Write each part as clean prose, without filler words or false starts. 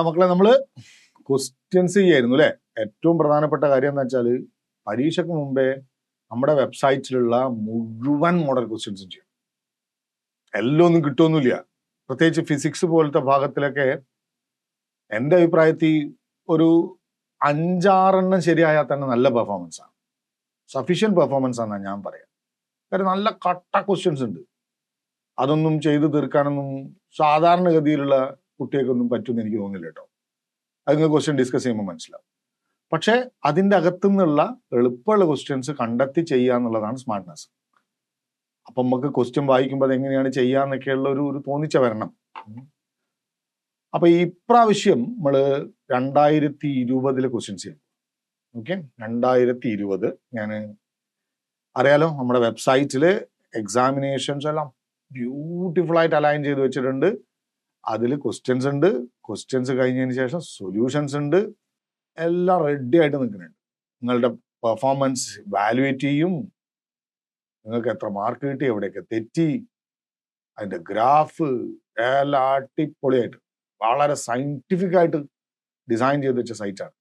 മക്കളെ നമ്മൾ ക്വസ്റ്റ്യൻസ് ചെയ്യായിരുന്നു അല്ലേ. ഏറ്റവും പ്രധാനപ്പെട്ട കാര്യം എന്ന് വെച്ചാൽ പരീക്ഷയ്ക്ക് മുമ്പേ നമ്മുടെ വെബ്സൈറ്റിലുള്ള മുഴുവൻ മോഡൽ ക്വസ്റ്റ്യൻസും ചെയ്യും. എല്ലാം ഒന്നും കിട്ടുമൊന്നുമില്ല. പ്രത്യേകിച്ച് ഫിസിക്സ് പോലത്തെ ഭാഗത്തിലൊക്കെ എൻ്റെ അഭിപ്രായത്തിൽ ഒരു 5-6 ശരിയായാൽ തന്നെ നല്ല പെർഫോമൻസ് ആണ്, സഫീഷ്യൻറ്റ് പെർഫോമൻസ് ആണെന്നാണ് ഞാൻ പറയാം. കാര്യം നല്ല കട്ട ക്വസ്റ്റ്യൻസ് ഉണ്ട്. അതൊന്നും ചെയ്തു തീർക്കാനൊന്നും സാധാരണഗതിയിലുള്ള കുട്ടികൾക്കൊന്നും പറ്റുമെന്ന് എനിക്ക് തോന്നുന്നില്ല കേട്ടോ. അത് നിങ്ങൾ ക്വസ്റ്റ്യൻ ഡിസ്കസ് ചെയ്യുമ്പോൾ മനസ്സിലാവും. പക്ഷേ അതിൻ്റെ അകത്തു നിന്നുള്ള എളുപ്പമുള്ള ക്വസ്റ്റ്യൻസ് കണ്ടെത്തി ചെയ്യുക എന്നുള്ളതാണ് സ്മാർട്ട്നെസ്. അപ്പം നമുക്ക് ക്വസ്റ്റ്യൻ വായിക്കുമ്പോൾ അതെങ്ങനെയാണ് ചെയ്യാന്നൊക്കെയുള്ള ഒരു തോന്നിച്ച വരണം. അപ്പൊ ഈ പ്രാവശ്യം നമ്മൾ 2020 ക്വസ്റ്റ്യൻസ് ചെയ്യും. ഓക്കെ, 2020 ഞാൻ അറിയാലോ, നമ്മുടെ വെബ്സൈറ്റിൽ എക്സാമിനേഷൻസ് എല്ലാം ബ്യൂട്ടിഫുൾ ആയിട്ട് അലൈൻ ചെയ്ത് വെച്ചിട്ടുണ്ട്. അതിൽ ക്വസ്റ്റ്യൻസ് ഉണ്ട്, ക്വസ്റ്റ്യൻസ് കഴിഞ്ഞതിന് ശേഷം സൊല്യൂഷൻസ് ഉണ്ട്, എല്ലാം റെഡി ആയിട്ട് നിൽക്കുന്നുണ്ട്. നിങ്ങളുടെ പെർഫോമൻസ് വാലുവേറ്റ് ചെയ്യും, നിങ്ങൾക്ക് എത്ര മാർക്ക് കിട്ടി, എവിടെയൊക്കെ തെറ്റി, അതിന്റെ ഗ്രാഫ് എല്ലാം അടിപൊളിയായിട്ട് വളരെ സയന്റിഫിക് ആയിട്ട് ഡിസൈൻ ചെയ്ത് വെച്ച സൈറ്റാണ്.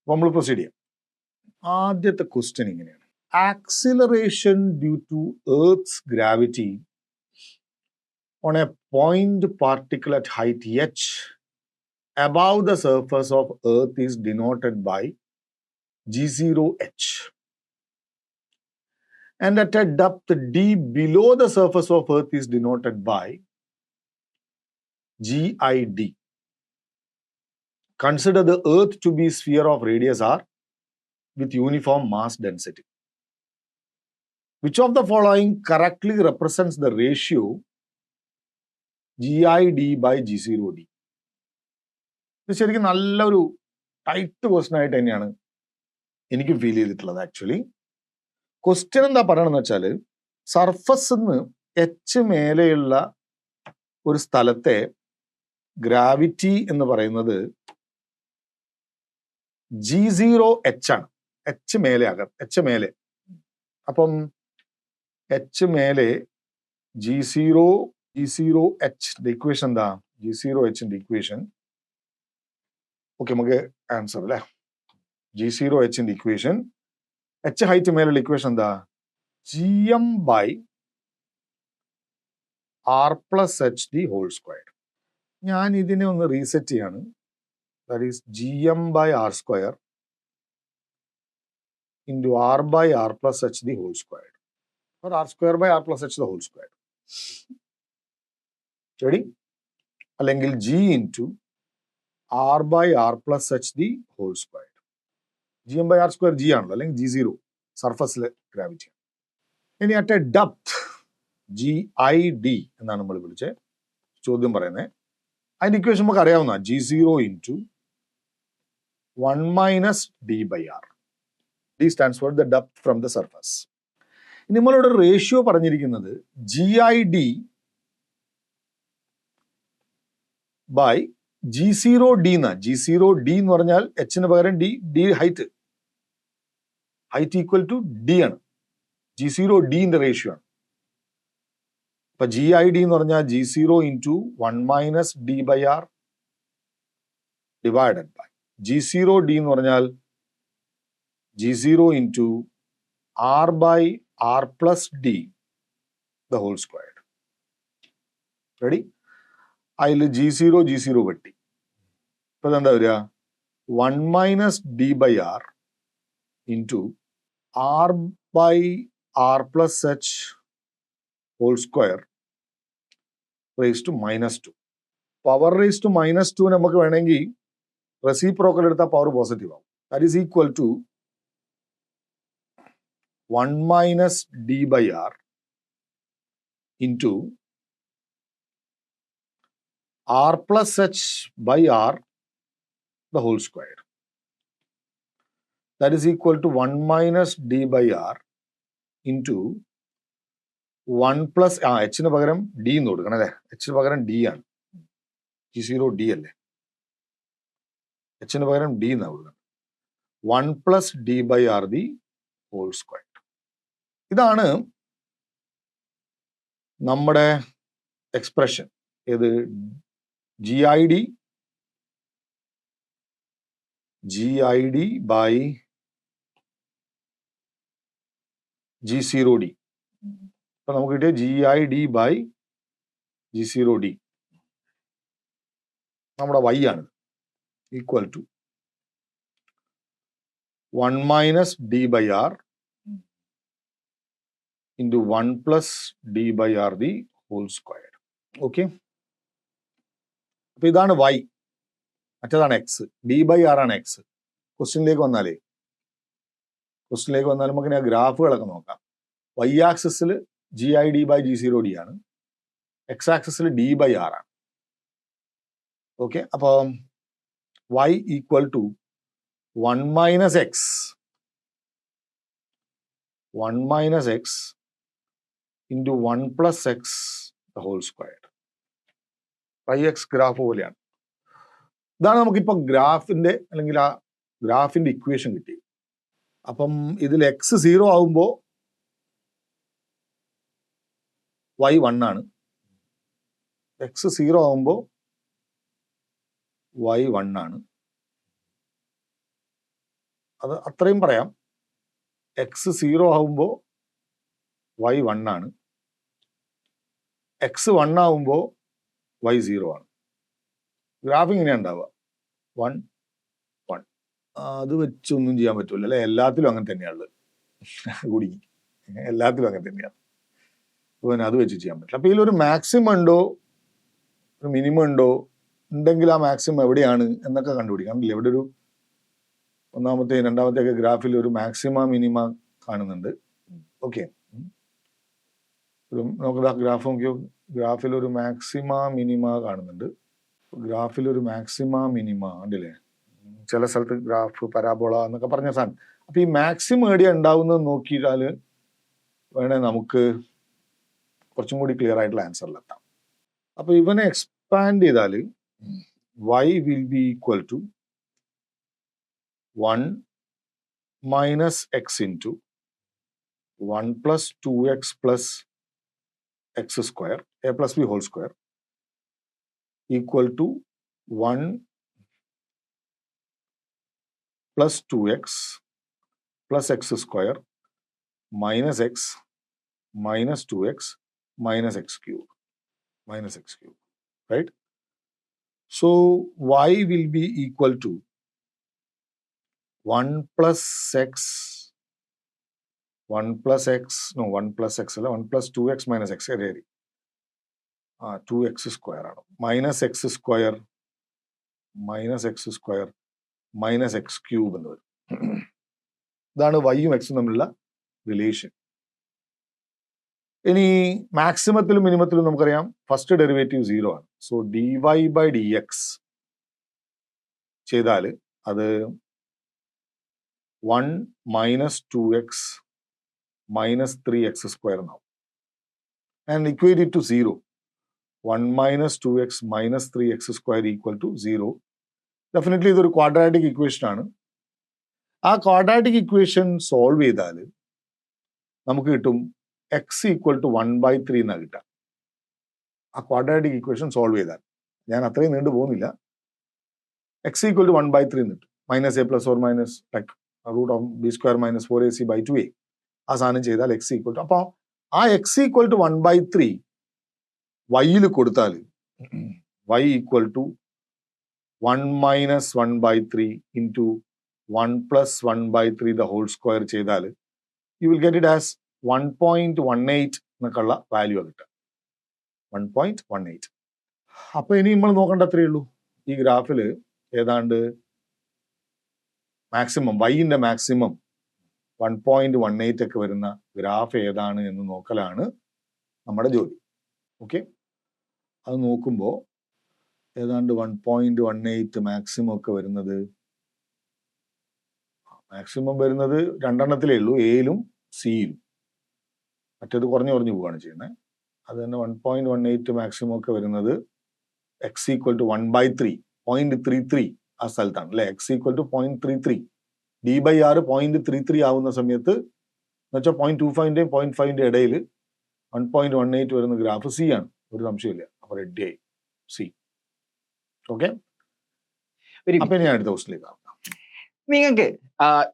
അപ്പോൾ നമ്മൾ പ്രൊസീഡ് ചെയ്യാം. ആദ്യത്തെ ക്വസ്റ്റ്യൻ ഇങ്ങനെയാണ്: acceleration due to earth's gravity on a point particle at height h above the surface of Earth is denoted by g0h, and at a depth d below the surface of Earth is denoted by gid. Consider the Earth to be sphere of radius r with uniform mass density. Which of the following correctly represents the ratio GID by G0D? ഇത് ശരിക്കും നല്ലൊരു tight question ആയിട്ട് തന്നെയാണ് എനിക്ക് feel ചെയ്തിട്ടുള്ളത്. Actually question എന്താ പറയണമെന്ന് വെച്ചാൽ, സർഫസിന്ന് എച്ച് മേലെയുള്ള ഒരു സ്ഥലത്തെ ഗ്രാവിറ്റി എന്ന് പറയുന്നത് G0H ആണ്. എച്ച് മേലെ എച്ച് മേലെ. അപ്പം എച്ച് മേലെ G0H ഇക്വേഷൻ എന്താ? G0H ഇക്വേഷൻ, ഓക്കെ, നമുക്ക് ആൻസർ അല്ലേ. G0H ഇക്വേഷൻ, എച്ച് ഹൈറ്റ് മേലുള്ള ഇക്വേഷൻ എന്താ? GM/R + H². ഞാൻ ഇതിനെ ഒന്ന് റീസെറ്റ് ചെയ്യാണ്. That is GM/R² into R/R + H², or R² + H². ശരി, അല്ലെങ്കിൽ G into R/R + H². GM/R² G ആണല്ലോ, അല്ലെങ്കിൽ G0 സർഫസിലെ ഗ്രാവിറ്റി. ഇനി അറ്റ് എ ഡെപ്ത് GID എന്നാണ് നമ്മൾ വിളിച്ച് ചോദ്യം പറയുന്നത്. അതിന്റെ ഇക്വേഷൻ നമുക്ക് അറിയാവുന്ന G0 into 1 - d/r. D stands for the depth from the surface. ഇനി നമ്മളോട് റേഷ്യോ പറഞ്ഞിരിക്കുന്നത് GID by G0D എന്നാ. G0D എന്ന് പറഞ്ഞാൽ എച്ചിന് പകരം D height equal to D ആണ്. G0Dന്റെ റേഷ്യോ ആണ്. അപ്പൊ GID എന്ന് പറഞ്ഞാൽ G0 into 1 - d/r divided by G0D എന്ന് പറഞ്ഞാൽ G0 into R/R + D the whole squared. Ready? അതിൽ G0 വെട്ടി. ഇപ്പൊ എന്താ വരിക? 1 - d/r into R/R + H (² raised to -2. Power raise to -2 നമുക്ക് വേണമെങ്കിൽ റെസിപ്രോക്കൽ എടുത്താൽ പവർ പോസിറ്റീവ് ആവും. That is equal to 1 - d/r into R + H/r the whole square. That is equal to 1 - d/r into 1 plus Hന് പകരം D എന്ന് കൊടുക്കണം അല്ലേ. Hന് പകരം D ആണ്. G0D അല്ലേ. Hന് പകരം D എന്നാണ് കൊടുക്കണം. 1 plus d/r the whole square. ഇതാണ് നമ്മുടെ എക്സ്പ്രഷൻ. ഏത്? GID GID by G0D. അപ്പൊ നമുക്ക് കിട്ടിയ GID by G0D നമ്മുടെ y ആണ്, equal to 1 minus d by r into 1 plus d by r the whole square. Okay, അപ്പൊ ഇതാണ് y, മറ്റേതാണ് എക്സ്. ഡി ബൈ ആർ ആണ് എക്സ്. ക്വസ്റ്റ്യനിലേക്ക് വന്നാൽ നമുക്ക് ഗ്രാഫുകളൊക്കെ നോക്കാം. y ആക്സിസിൽ GID by G0D ആണ്, എക്സ് ആക്സിസിൽ d by r ആണ്. ഓക്കെ, അപ്പൊ y equal to 1 minus x 1 minus x into 1 plus x the whole square. YX graph പോലെയാണ്. ഇതാണ് നമുക്കിപ്പോ ഗ്രാഫിന്റെ അല്ലെങ്കിൽ ആ ഗ്രാഫിന്റെ ഇക്വേഷൻ കിട്ടി. അപ്പം ഇതിൽ x 0 ആവുമ്പോൾ y 1 ആണ്, x 0 ആവുമ്പോൾ y 1 ആണ്. അത് അത്രയും പറയാം. x 0 ആവുമ്പോൾ y 1 ആണ്, x 1 ആവുമ്പോൾ y 0 ആണ്. ഗ്രാഫ് ഇങ്ങനെയാണ് ഉണ്ടാവുക, 1 1. അത് വെച്ചൊന്നും ചെയ്യാൻ പറ്റൂല അല്ലെ, എല്ലാത്തിലും അങ്ങനെ തന്നെയാണുള്ളത്. കൂടി എല്ലാത്തിലും അങ്ങനെ തന്നെയാണ്. അപ്പോൾ അത് വെച്ച് ചെയ്യാൻ പറ്റില്ല. അപ്പൊ ഇതിലൊരു മാക്സിമം ഉണ്ടോ ഒരു മിനിമം ഉണ്ടോ, ഉണ്ടെങ്കിൽ ആ മാക്സിമം എവിടെയാണ് എന്നൊക്കെ കണ്ടുപിടിക്കാം. ഇവിടെ ഒരു ഒന്നാമത്തെ രണ്ടാമത്തെ ഒക്കെ ഗ്രാഫിൽ ഒരു മാക്സിമ മിനിമ കാണുന്നുണ്ട്. ഓക്കെ, നോക്കുക ഗ്രാഫ് നോക്കിയോ, ഗ്രാഫിൽ ഒരു മാക്സിമ മിനിമ കാണുന്നുണ്ട്. ഗ്രാഫിൽ ഒരു മാക്സിമ മിനിമ ഉണ്ടല്ലേ, ചില സ്ഥലത്ത് ഗ്രാഫ് പരാബോള എന്നൊക്കെ പറഞ്ഞ സാധനം. അപ്പൊ ഈ മാക്സിമം എവിടെയാ ഉണ്ടാവുന്നത് നോക്കിയാൽ വേണേ നമുക്ക് കുറച്ചും കൂടി ക്ലിയർ ആയിട്ടുള്ള ആൻസറിലെത്താം. അപ്പൊ ഇവനെ എക്സ്പാൻഡ് ചെയ്താൽ y will be equal to 1 minus x into 1 plus 2x plus x square, a plus b whole square, equal to 1 plus 2x plus x square minus x minus 2x minus x cube, right? So y will be equal to 1 plus x, 1 plus x, no, 1 plus x അല്ല, 1 plus 2x minus x, 2x square ആണ്, minus x square minus x cube എന്ന് വരും. ഇതാണ് വൈയും എക്സും തമ്മിലുള്ള relation. ഇനി മാക്സിമത്തിലും മിനിമത്തിലും നമുക്കറിയാം first derivative 0 ആണ്. സോ dy by dx ചെയ്താൽ അത് 1 minus 2x minus 3x square now. And equate it to 0. 1 minus 2x minus 3x square equal to 0. Definitely ഇതൊരു ക്വാഡ്രാറ്റിക് ഇക്വേഷൻ ആണ്. ആ ക്വാഡ്രാറ്റിക് ഇക്വേഷൻ സോൾവ് ചെയ്താൽ നമുക്ക് കിട്ടും x ഈക്വൽ ടു 1/3 എന്നാണ് കിട്ടുക. ആ ക്വാഡ്രാറ്റിക് ഇക്വേഷൻ സോൾവ് ചെയ്താൽ, ഞാൻ അത്രയും നീണ്ടു പോകുന്നില്ല, x ഈക്വൽ ടു 1/3 എന്ന് കിട്ടും. Minus A plus or minus like root of B square minus 4ac/2a ആ സാധനം ചെയ്താൽ x ഈക്വൽ ടു, അപ്പോൾ ആ x ഈക്വൽ ടു 1/3 വൈയിൽ കൊടുത്താൽ y equal to 1 minus 1/3 into 1 plus 1/3 the whole square ചെയ്താൽ you will get it as 1.18 എന്നൊക്കെയുള്ള value കിട്ടുക. 1.18. അപ്പൊ ഇനി നമ്മൾ നോക്കേണ്ട അത്രയേ ഉള്ളൂ. ഈ ഗ്രാഫിൽ ഏതാണ്ട് മാക്സിമം വൈൻ്റെ മാക്സിമം 1.18 ഒക്കെ വരുന്ന ഗ്രാഫ് ഏതാണ് എന്ന് നോക്കലാണ് നമ്മുടെ ജോലി. ഓക്കെ, അത് നോക്കുമ്പോൾ ഏതാണ്ട് 1.18 മാക്സിമം ഒക്കെ വരുന്നത്, മാക്സിമം വരുന്നത് രണ്ടെണ്ണത്തിലേ ഉള്ളൂ, എയിലും സിയിലും. മറ്റേത് കുറഞ്ഞു പോവുകയാണ് ചെയ്യുന്നത്. അത് തന്നെ 1.18 മാക്സിമം ഒക്കെ വരുന്നത് x ഈക്വൽ ടു 1/3 0.33 ആ സ്ഥലത്താണ് അല്ലെ. x equal to 0.33, d by r 0.33 ആവുന്ന സമയത്ത് എന്ന് വെച്ചാൽ 0.25ന്റെയും 0.5ന്റെ ഇടയിൽ 1.18 വരുന്ന ഗ്രാഫ് സി ആണ്, ഒരു സംശയമില്ല. അപ്പൊ റെഡി ആയി സി. ഓക്കെ, അപ്പൊ ഞാൻ അടുത്ത ക്വസ്റ്റിലേക്ക് ആവാം. നിങ്ങൾക്ക്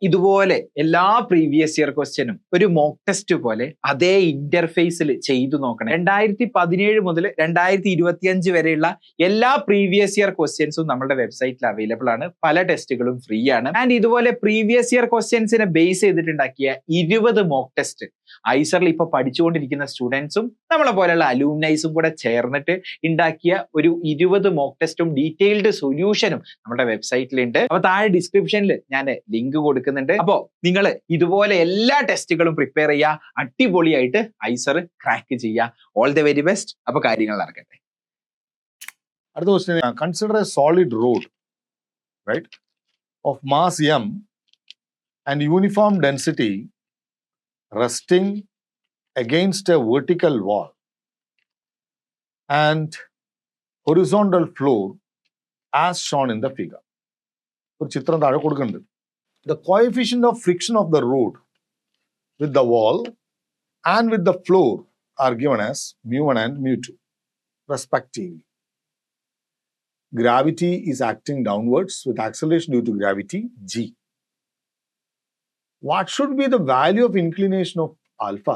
ഇതുപോലെ എല്ലാ പ്രീവിയസ് ഇയർ ക്വസ്റ്റ്യനും ഒരു മോക്ക് ടെസ്റ്റ് പോലെ അതേ ഇന്റർഫേസിൽ ചെയ്തു നോക്കണം. 2017 മുതൽ 2025 വരെയുള്ള എല്ലാ പ്രീവിയസ് ഇയർ ക്വസ്റ്റ്യൻസും നമ്മുടെ വെബ്സൈറ്റിൽ അവൈലബിൾ ആണ്. പല ടെസ്റ്റുകളും ഫ്രീ ആണ്. ആൻഡ് ഇതുപോലെ പ്രീവിയസ് ഇയർ ക്വസ്റ്റ്യൻസിനെ ബേസ് ചെയ്തിട്ടുണ്ടാക്കിയ 20 മോക്ക് ടെസ്റ്റ് ഐസറിൽ ഇപ്പൊ പഠിച്ചുകൊണ്ടിരിക്കുന്ന സ്റ്റുഡൻസും നമ്മളെ പോലെയുള്ള അലൂമിനൈസും കൂടെ ചേർന്നിട്ട് ഉണ്ടാക്കിയ ഒരു 20 മോക്ക് ടെസ്റ്റും ഡീറ്റെയിൽഡ് സൊല്യൂഷനും നമ്മുടെ വെബ്സൈറ്റിലുണ്ട്. അപ്പൊ താഴെ ഡിസ്ക്രിപ്ഷനിൽ ഞാൻ ലിങ്ക് കൊടുക്കുന്നുണ്ട്. അപ്പോ നിങ്ങൾ ഇതുപോലെ എല്ലാ ടെസ്റ്റുകളും പ്രിപ്പയർ ചെയ്യുക, അടിപൊളിയായിട്ട് ഐസർ ക്രാക്ക് ചെയ്യുക. All the very best. അപ്പൊ കാര്യങ്ങൾ നടക്കട്ടെ. അടുത്ത question, consider a solid rod right of mass m and uniform density resting against a vertical wall and horizontal floor as shown in the figure. ഒരു ചിത്രം താഴെ കൊടുക്കുന്നുണ്ട്. The coefficient of friction of the road with the wall and with the floor are given as mu1 and mu2 respectively. Gravity is acting downwards with acceleration due to gravity g. What should be the value of inclination of alpha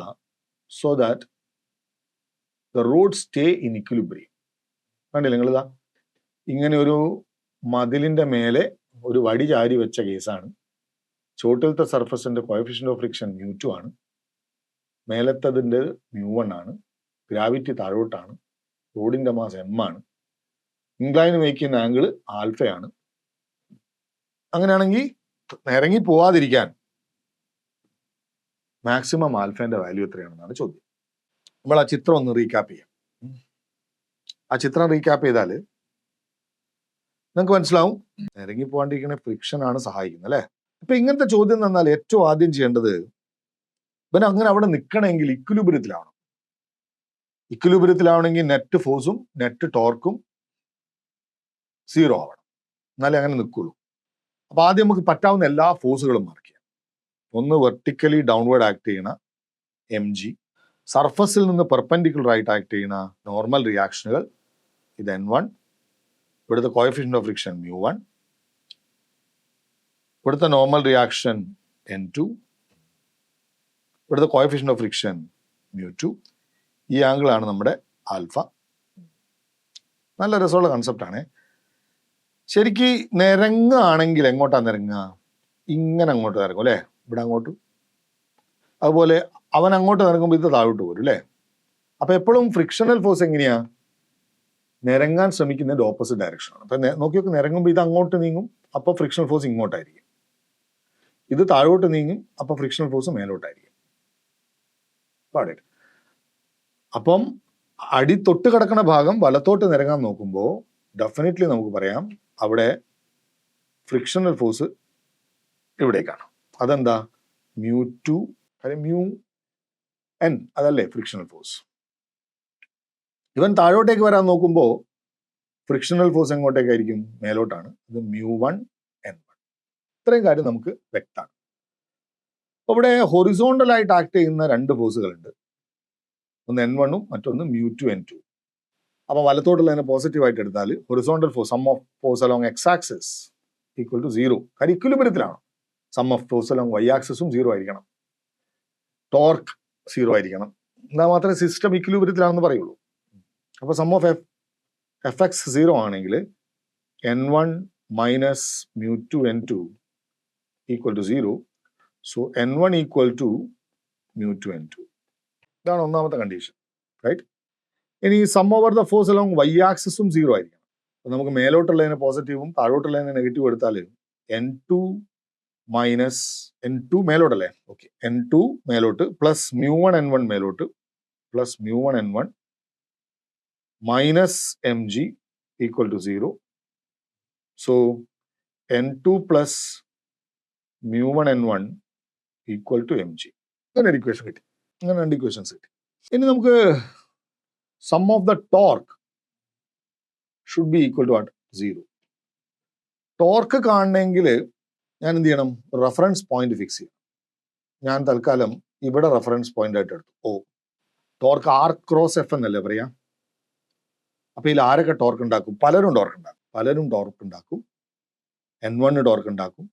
so that the road stay in equilibrium? കണ്ടില്ല നിങ്ങളിതാ, ഇങ്ങനെ ഒരു മതിലിന്റെ മേലെ ഒരു വടി ചാരി വെച്ച കേസാണ്. ചോട്ടിലത്തെ സർഫസിന്റെ കോഎഫിഷ്യന്റ് ഓഫ് ഫ്രിക്ഷൻ mu2 ആണ്, മേലത്തതിൻ്റെ mu1 ആണ്, ഗ്രാവിറ്റി താഴോട്ടാണ്, റോഡിന്റെ മാസ് m ആണ്, ഇൻക്ലൈൻ മേക്കുന്ന ആംഗിൾ ആൽഫയാണ്. അങ്ങനെയാണെങ്കിൽ ഇറങ്ങി പോവാതിരിക്കാൻ മാക്സിമം ആൽഫേന്റെ വാല്യൂ എത്രയാണെന്നാണ് ചോദ്യം. നമ്മൾ ആ ചിത്രം ഒന്ന് റീക്യാപ്പ് ചെയ്യാം. ആ ചിത്രം റീക്യാപ്പ് ചെയ്താൽ നിങ്ങൾക്ക് മനസ്സിലാവും ഇറങ്ങി പോകാണ്ടിരിക്കുന്ന ഫ്രിക്ഷൻ ആണ് സഹായിക്കുന്നത് അല്ലെ. ഇപ്പൊ ഇങ്ങനത്തെ ചോദ്യം തന്നാൽ ഏറ്റവും ആദ്യം ചെയ്യേണ്ടത് ഇവൻ അങ്ങനെ അവിടെ നിൽക്കണമെങ്കിൽ ഇക്വിലിബ്രിയത്തിലാവണം. ഇക്വിലിബ്രിയത്തിലാവണമെങ്കിൽ നെറ്റ് ഫോഴ്സും നെറ്റ് ടോർക്കും 0 ആവണം, എന്നാലേ അങ്ങനെ നിൽക്കുള്ളൂ. അപ്പൊ ആദ്യം നമുക്ക് പറ്റാവുന്ന എല്ലാ ഫോഴ്സുകളും മാർക്ക് ചെയ്യാം. ഒന്ന് വെർട്ടിക്കലി ഡൗൺവേർഡ് ആക്ട് ചെയ്യണ mg, സർഫസിൽ നിന്ന് പെർപെൻഡിക്കുലർ ആയിട്ട് ആക്ട് ചെയ്യുന്ന നോർമൽ റിയാക്ഷനുകൾ ഇത് n1, ഇവിടുത്തെ കോഎഫിഷ്യന്റ് ഓഫ് ഫ്രിക്ഷൻ mu1, ഇവിടുത്തെ നോർമൽ റിയാക്ഷൻ n2, ഇവിടുത്തെ കോഎഫിഷ്യന്റ് ഓഫ് ഫ്രിക്ഷൻ mu2. ഈ ആംഗിൾ ആണ് നമ്മുടെ ആൽഫ. നല്ല രസമുള്ള കൺസെപ്റ്റ് ആണ്. ശരിക്ക് നിരങ്ങാണെങ്കിൽ എങ്ങോട്ടാ നിരങ്ങുക? ഇങ്ങനെ അങ്ങോട്ട് നിരങ്ങും അല്ലേ, ഇവിടെ അങ്ങോട്ട്. അതുപോലെ അവൻ അങ്ങോട്ട് നിരങ്ങുമ്പോൾ ഇത് താഴോട്ട് പോരും അല്ലേ. അപ്പൊ എപ്പോഴും ഫ്രിക്ഷണൽ ഫോഴ്സ് എങ്ങനെയാ? നിരങ്ങാൻ ശ്രമിക്കുന്നതിന്റെ ഓപ്പോസിറ്റ് ഡയറക്ഷനാണ്. അപ്പൊ നോക്കി നോക്കി, നിരങ്ങുമ്പോൾ ഇത് അങ്ങോട്ട് നീങ്ങും, അപ്പൊ ഫ്രിക്ഷണൽ ഫോഴ്സ് ഇങ്ങോട്ടായിരിക്കും. ഇത് താഴോട്ട് നീങ്ങും, അപ്പൊ ഫ്രിക്ഷണൽ ഫോഴ്സ് മേലോട്ടായിരിക്കും. പാടില്ല. അപ്പം അടി തൊട്ട് കിടക്കുന്ന ഭാഗം വലത്തോട്ട് നിരങ്ങാൻ നോക്കുമ്പോൾ ഡെഫിനറ്റ്ലി നമുക്ക് പറയാം അവിടെ ഫ്രിക്ഷണൽ ഫോഴ്സ് ഇവിടേക്കാണ്. അതെന്താ? mu2 mu n, അതല്ലേ ഫ്രിക്ഷണൽ ഫോഴ്സ്. ഇവൻ താഴോട്ടേക്ക് വരാൻ നോക്കുമ്പോൾ ഫ്രിക്ഷണൽ ഫോഴ്സ് എങ്ങോട്ടേക്കായിരിക്കും? മേലോട്ടാണ്. ഇത് mu1 n1. ഇത്രയും കാര്യം നമുക്ക് വ്യക്തമാണ്. അവിടെ ഹൊറിസോണ്ടൽ ആയിട്ട് ആക്ട് ചെയ്യുന്ന രണ്ട് ഫോഴ്സുകളുണ്ട്, ഒന്ന് n1ഉം മറ്റൊന്ന് mu2 n2. അപ്പൊ വലത്തോട്ടുള്ളതിനെ പോസിറ്റീവ് ആയിട്ട് എടുത്താൽ horizontal force sum of force along X axis equal to 0. കാര്യം ഇക്വിലിബ്രിയത്തിലാണ്. Sum of force along Y ആക്സിസും 0 ആയിരിക്കണം, ടോർക്ക് 0 ആയിരിക്കണം, എന്നാൽ മാത്രമേ സിസ്റ്റം ഇക്വിലിബ്രിയത്തിലാണെന്ന് പറയുള്ളൂ. അപ്പൊ സം ഓഫ് എഫ് എക്സ് 0 ആണെങ്കിൽ n1 minus mu2 n2 equal to 0. So n1 equal to mu2 n2. ഇതാണ് ഒന്നാമത്തെ കണ്ടീഷൻ, റൈറ്റ്? ഇനി sum over the force along Y ആക്സിസും 0 ആയിരിക്കണം. അപ്പൊ നമുക്ക് മേലോട്ടുള്ളതിനെ പോസിറ്റീവും താഴോട്ടുള്ളതിനെ നെഗറ്റീവ് എടുത്താൽ n2 minus n2 മേലോട്ടല്ലേ, okay, n2 മേലോട്ട് പ്ലസ് mu1 n1 മേലോട്ട് plus mu1 n1 minus mg equal to 0. So n2 plus mu1 n1 equal to mg. അങ്ങനെ ഒരു ഇക്വേഷൻ കിട്ടി. അങ്ങനെ രണ്ട് ഇക്വേഷൻസ് കിട്ടി. ഇനി നമുക്ക് sum of the torque should be equal to 0. Torque കാണണമെങ്കിൽ ഞാൻ എന്ത് ചെയ്യണം? റെഫറൻസ് പോയിന്റ് ഫിക്സ് ചെയ്യണം. ഞാൻ തൽക്കാലം ഇവിടെ റെഫറൻസ് പോയിന്റ് ആയിട്ട് എടുത്തു. ഓ, ടോർക്ക് ആർ ക്രോസ് എഫ് എന്നല്ലേ പറയാം. അപ്പൊ ഇതിൽ ആരൊക്കെ ടോർക്ക് ഉണ്ടാക്കും? പലരും ടോർക്ക് ഉണ്ടാക്കും. n1 ടോർക്ക് ഉണ്ടാക്കും,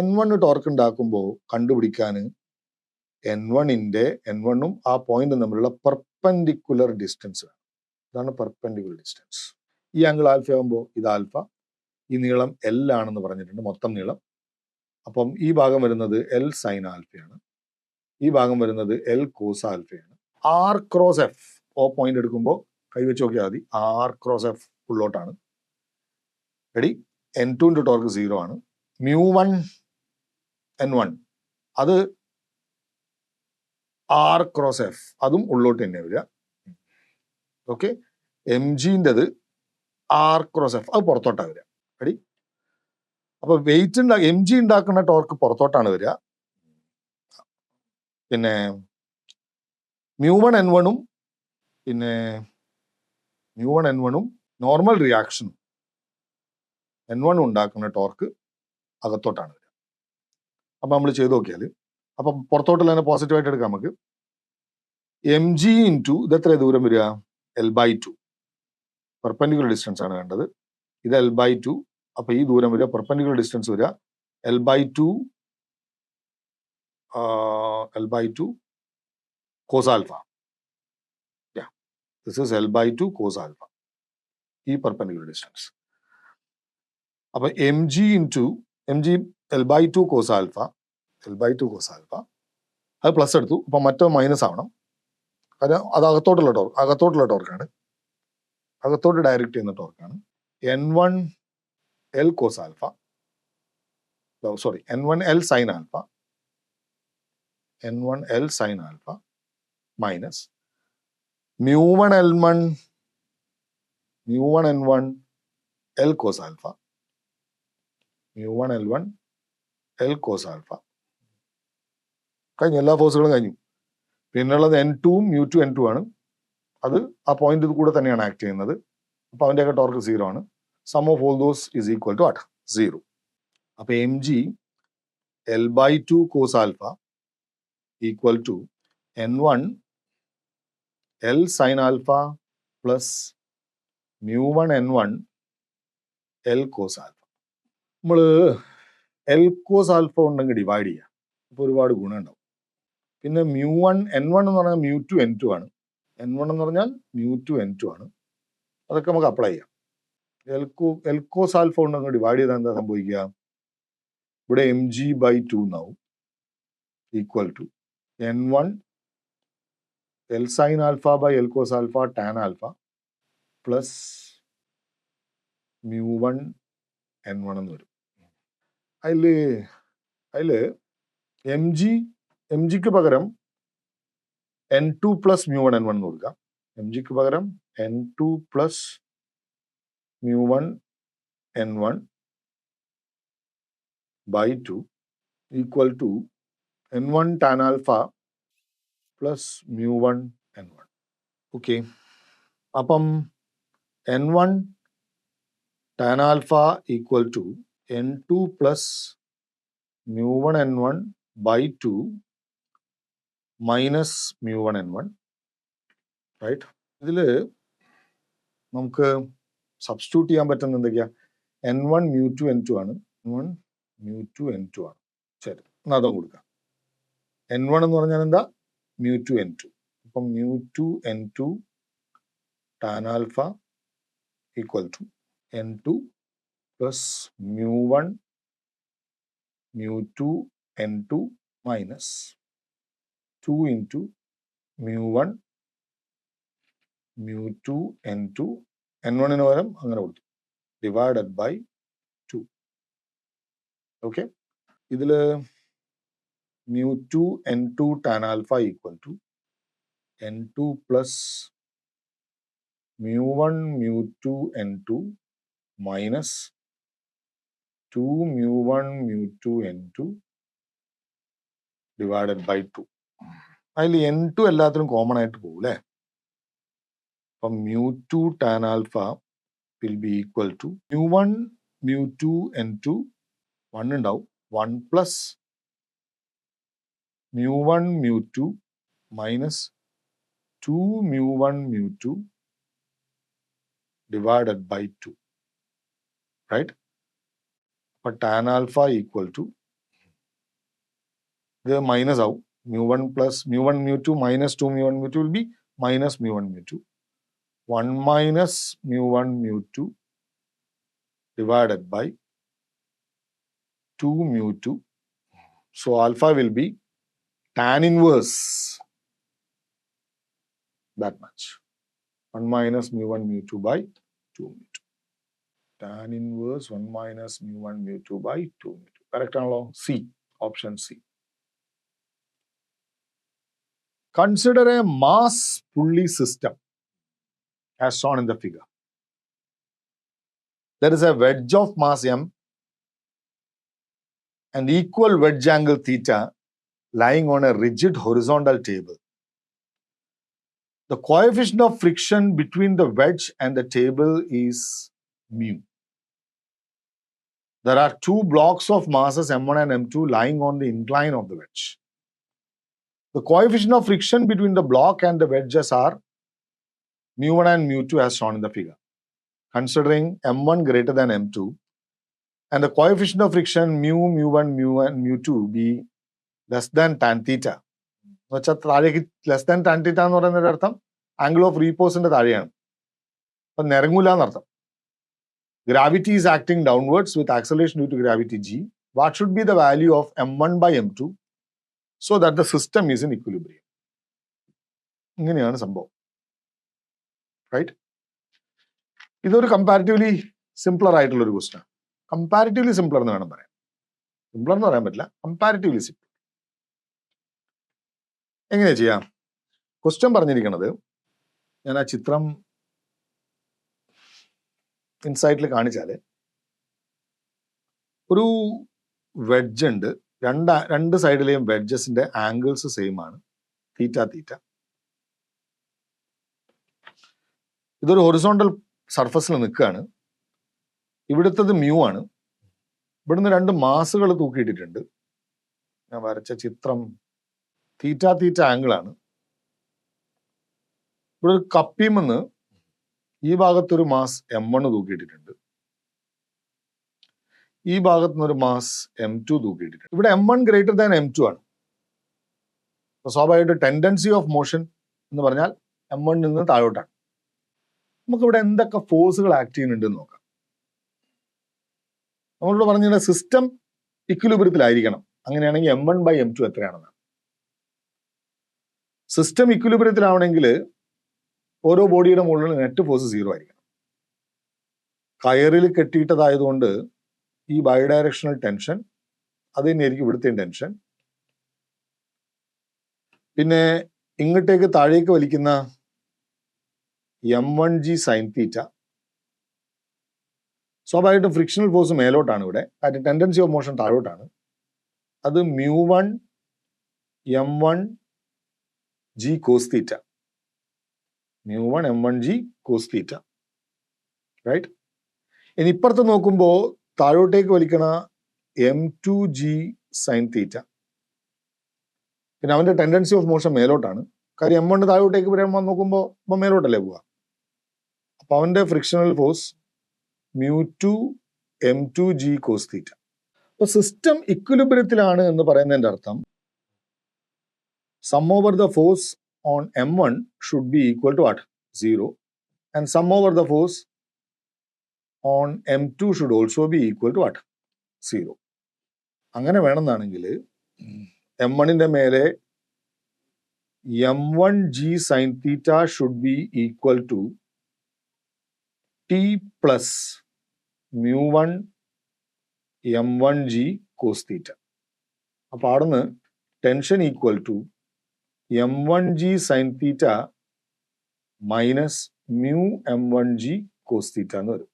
N1 ടോർക്ക് ഉണ്ടാക്കുമ്പോൾ കണ്ടുപിടിക്കാൻ N1ഉം ആ പോയിന്റും തമ്മിലുള്ള പെർപെൻഡിക്കുലർ ഡിസ്റ്റൻസ്. ഇതാണ് പെർപെൻഡിക്കുലർ ഡിസ്റ്റൻസ്. ഈ ആംഗിൾ ആൽഫ ആകുമ്പോൾ ഇത് ആൽഫ, ഈ നീളം L ആണെന്ന് പറഞ്ഞിട്ടുണ്ട്, മൊത്തം നീളം. അപ്പം ഈ ഭാഗം വരുന്നത് L സൈൻ ആൽഫയാണ്, ഈ ഭാഗം വരുന്നത് L കോസ് ആൽഫയാണ്. R cross F O point എടുക്കുമ്പോൾ കൈവച്ച് നോക്കിയാൽ മതി, R ക്രോസ് F ഉള്ളോട്ടാണ്. റെഡി? N2 ടോർക്ക് 0 ആണ്. μ1 N1 അത് R ക്രോസ് F, അതും ഉള്ളോട്ട് തന്നെ വരിക. ഓക്കെ, mgൻ്റെത് R ക്രോസ് F, അത് പുറത്തോട്ടാണ് വരിക. റെഡി? അപ്പൊ വെയിറ്റ് mg ഉണ്ടാക്കുന്ന ടോർക്ക് പുറത്തോട്ടാണ് വരിക. പിന്നെ μ1 N1ഉം പിന്നെ μ1 N1ഉം നോർമൽ റിയാക്ഷനും N1 ഉണ്ടാക്കുന്ന ടോർക്ക് അകത്തോട്ടാണ് വരിക. അപ്പൊ നമ്മൾ ചെയ്ത് നോക്കിയാൽ, അപ്പൊ പുറത്തോട്ടുള്ള തന്നെ പോസിറ്റീവായിട്ട് എടുക്കാം നമുക്ക്. mg ഇൻറ്റു ഇത് എത്ര ദൂരം വരിക? L/2. പെർപെൻഡിക്കുലർ ഡിസ്റ്റൻസ് ആണ് വേണ്ടത്. ഇത് L/2. അപ്പൊ ഈ ദൂരം വരിക, പെർപെൻഡിക്കുലർ ഡിസ്റ്റൻസ് വരിക L/2 cos alpha. Yeah, this is L/2 cos alpha. ഈ പെർപെൻഡിക്കുലർ ഡിസ്റ്റൻസ്. അപ്പൊ mg L/2 cos alpha, അത് പ്ലസ് എടുത്തു. അപ്പൊ മറ്റോ മൈനസ് ആവണം, കാരണം അത് അകത്തോട്ടുള്ള ടോർക്കാണ്, അകത്തോട്ട് ഡയറക്റ്റ് ചെയ്യുന്ന ടോർക്കാണ്. N1 L cos alpha, sorry N1 L sin alpha, N1 L sin alpha minus μ1 N1 L cos alpha, μ1 L1 L cos alpha. കഴിഞ്ഞു, എല്ലാ ഫോഴ്സുകളും കഴിഞ്ഞു. പിന്നുള്ളത് N2ഉം μ2 N2 ആണ്. അത് ആ പോയിന്റ് കൂടെ തന്നെയാണ് ആക്ട് ചെയ്യുന്നത്. അപ്പൊ അവൻ്റെയൊക്കെ ടോർക്ക് 0 ആണ്. Sum of all those is equal to 0. അപ്പൊ mg L/2 cos alpha equal to N1 L sin alpha plus μ1 N1 L cos alpha. നമ്മൾ L cos alpha ഉണ്ടെങ്കിൽ ഡിവൈഡ് ചെയ്യാം, അപ്പോൾ ഒരുപാട് ഗുണം ഉണ്ടാവും. പിന്നെ μ1 N1 എന്ന് പറഞ്ഞാൽ μ2 N2 ആണ്, N1 എന്ന് പറഞ്ഞാൽ μ2 N2 ആണ്. അതൊക്കെ നമുക്ക് അപ്ലൈ ചെയ്യാം. L cos alpha ഉണ്ടെങ്കിൽ ഡിവൈഡ് ചെയ്താൽ എന്താ സംഭവിക്കുക? ഇവിടെ mg/2 എന്നാവും, equal to N1 L sin alpha by L cos alpha tan alpha plus μ1 N1 എന്ന് വരും. അതില് mgക്ക് പകരം N2 പ്ലസ് μ1 N1 എന്ന് കൊടുക്കാം. mgക്ക് പകരം N2 plus μ1 N1 by 2 equal to N1 tan alpha plus μ1 N1. Okay, അപ്പം N1 tan alpha equal to N2 plus μ1 N1 by 2 minus μ1 N1. Right? ഇതിൽ നമുക്ക് സബ്സ്റ്റിറ്റ്യൂട്ട് ചെയ്യാൻ പറ്റുന്ന എന്തൊക്കെയാ? N1 μ2 N2 ആണ്, N1 μ2 N2 ആണ്. ശരി, എന്നാൽ അതും കൊടുക്കാം. N1 എന്ന് പറഞ്ഞാൽ എന്താ? μ2 N2. അപ്പം μ2 N2 tan alpha equal to N2 plus μ1 μ2 N2 minus 2 into μ1 μ2 N2, N1 പകരം അങ്ങനെ കൊടുത്തു, ഡിവൈഡഡ് ബൈ 2. ഓക്കെ, ഇതിൽ μ2 N2 tan alpha equal to N2 plus μ1 μ2 N2 minus 2 μ1 μ2 N2 divided by 2. അതിൽ N2 എല്ലാത്തിനും കോമൺ ആയിട്ട് പോകും അല്ലേ? അപ്പം μ2 tan alpha will be equal to μ1 μ2 N2 1 ഉണ്ടാവും, 1 plus μ1 μ2 minus 2 μ1 μ2 divided by 2. Right? But tan alpha equal to ഇത് minus ആവും. mu1 plus mu1 mu2 minus 2 mu1 mu2 will be minus mu1 mu2. 1 minus mu1 mu2 divided by 2 mu2. So alpha will be tan inverse that much. 1 minus mu1 mu2 by 2 mu2. Tan inverse 1 minus mu1 mu2 by 2 mu2. Correct ആണല്ലോ? C. Option C. Consider a mass pulley system as shown in the figure. There is a wedge of mass m and equal wedge angle theta lying on a rigid horizontal table. The coefficient of friction between the wedge and the table is mu. There are two blocks of masses m1 and m2 lying on the incline of the wedge. The coefficient of friction between the block and the wedges are mu1 and mu2 as shown in the figure. Considering m1 greater than m2 and the coefficient of friction mu1, mu2 be less than tan theta. എന്ന് വെച്ചാൽ താഴേക്ക് less than tan theta എന്ന് പറയുന്നതിന്റെ അർത്ഥം angle of റീപോസിന്റെ താഴെയാണ്. അപ്പൊ നിരങ്ങൂല എന്നർത്ഥം. Gravity is acting downwards with acceleration due to gravity g. What should be the value of m1 by m2 so that the system is in equilibrium? ഇങ്ങനെയാണ് സംഭവം. Right? ഇതൊരു കമ്പാരിറ്റീവ്ലി സിംപ്ലർ ആയിട്ടുള്ള ഒരു question. Comparatively simpler എന്ന് വേണം പറയാൻ. Simpler എന്ന് പറയാൻ പറ്റില്ല, കമ്പാരിറ്റീവ്ലി സിംപ്ലർ. എങ്ങനെ ചെയ്യാം? ക്വസ്റ്റ്യൻ പറഞ്ഞിരിക്കുന്നത്, ഞാൻ ആ ചിത്രം ഇൻസൈറ്റിൽ കാണിച്ചാൽ ഒരു വെഡ്ജ് ഉണ്ട്. രണ്ട് സൈഡിലെയും വെഡ്ജസിന്റെ ആംഗിൾസ് സെയിം ആണ്, തീറ്റ തീറ്റ. ഇതൊരു ഹൊറിസോണ്ടൽ സർഫസിൽ നിൽക്കുകയാണ്. ഇവിടുത്തത് മ്യൂ ആണ്. ഇവിടുന്ന് രണ്ട് മാസുകൾ തൂക്കിയിട്ടിട്ടുണ്ട്. ഞാൻ വരച്ച ചിത്രം തീറ്റ തീറ്റ ആംഗിളാണ്. ഇവിടെ ഒരു കപ്പിമെന്ന് ഈ ഭാഗത്തൊരു മാസ് m1 തൂക്കിയിട്ടിട്ടുണ്ട്, ഈ ഭാഗത്ത് നിന്നൊരു മാസ് m2 തൂക്കിയിട്ടിട്ടുണ്ട്. ഇവിടെ m1 ഗ്രേറ്റർ ദാൻ m2 ആണ്. അപ്പൊ സ്വാഭാവികമായിട്ട് ടെൻഡൻസി ഓഫ് മോഷൻ എന്ന് പറഞ്ഞാൽ m1 നിന്ന് താഴോട്ടാണ്. നമുക്കിവിടെ എന്തൊക്കെ ഫോഴ്സുകൾ ആക്ട് ചെയ്യുന്നുണ്ടെന്ന് നോക്കാം. നമ്മളോട് പറഞ്ഞ സിസ്റ്റം ഇക്വിലിബ്രിയത്തിലായിരിക്കണം. അങ്ങനെയാണെങ്കിൽ m1 by m2 എത്രയാണെന്നാണ്. സിസ്റ്റം ഇക്വിലിബ്രിയത്തിലാവണമെങ്കിൽ ഓരോ ബോഡിയുടെ മുകളിൽ നെറ്റ് ഫോഴ്സ് 0 ആയിരിക്കണം. കയറിൽ കെട്ടിയിട്ടതായതുകൊണ്ട് ഈ ബൈഡയറക്ഷണൽ ടെൻഷൻ അത് തന്നെയായിരിക്കും ഇവിടുത്തെയും ടെൻഷൻ. പിന്നെ ഇങ്ങോട്ടേക്ക് താഴേക്ക് വലിക്കുന്ന m1g സൈൻ തീറ്റ, സ്വാഭാവികമായിട്ടും ഫ്രിക്ഷണൽ ഫോഴ്സ് മേലോട്ടാണ് ഇവിടെ, കാര്യം ടെൻഡൻസി ഓഫ് മോഷൻ താഴോട്ടാണ്. അത് mu1 m1g cos theta, mu1 m1g cos theta. Right? ഇനി ഇപ്പുറത്ത് നോക്കുമ്പോൾ താഴോട്ടേക്ക് വലിക്കണ m2g സൈൻ തീറ്റ. പിന്നെ അവന്റെ ടെൻഡൻസി ഓഫ് മോഷൻ മേലോട്ടാണ്, കാര്യം m1 താഴോട്ടേക്ക് വരുമ്പോൾ നോക്കുമ്പോൾ ഇപ്പം മേലോട്ടല്ലേ പോവുക. അപ്പൊ അവന്റെ frictional force mu2 m2g cos theta. അപ്പൊ സിസ്റ്റം ഇക്വിലിബ്രിയത്തിലാണ് എന്ന് പറയുന്നതിന്റെ അർത്ഥം sum over the force on m1 should be equal to what? 0. And sum over the force on m2 should also be equal to what? 0. അങ്ങനെ വേണമെന്നാണെങ്കിൽ m1ന്റെ മേലെ m1g sine theta should be equal to t plus mu1 m1g cos theta. അപ്പൊ അവിടുന്ന് tension equal to m1g sine theta minus mu m1g cos theta എന്ന് വരും.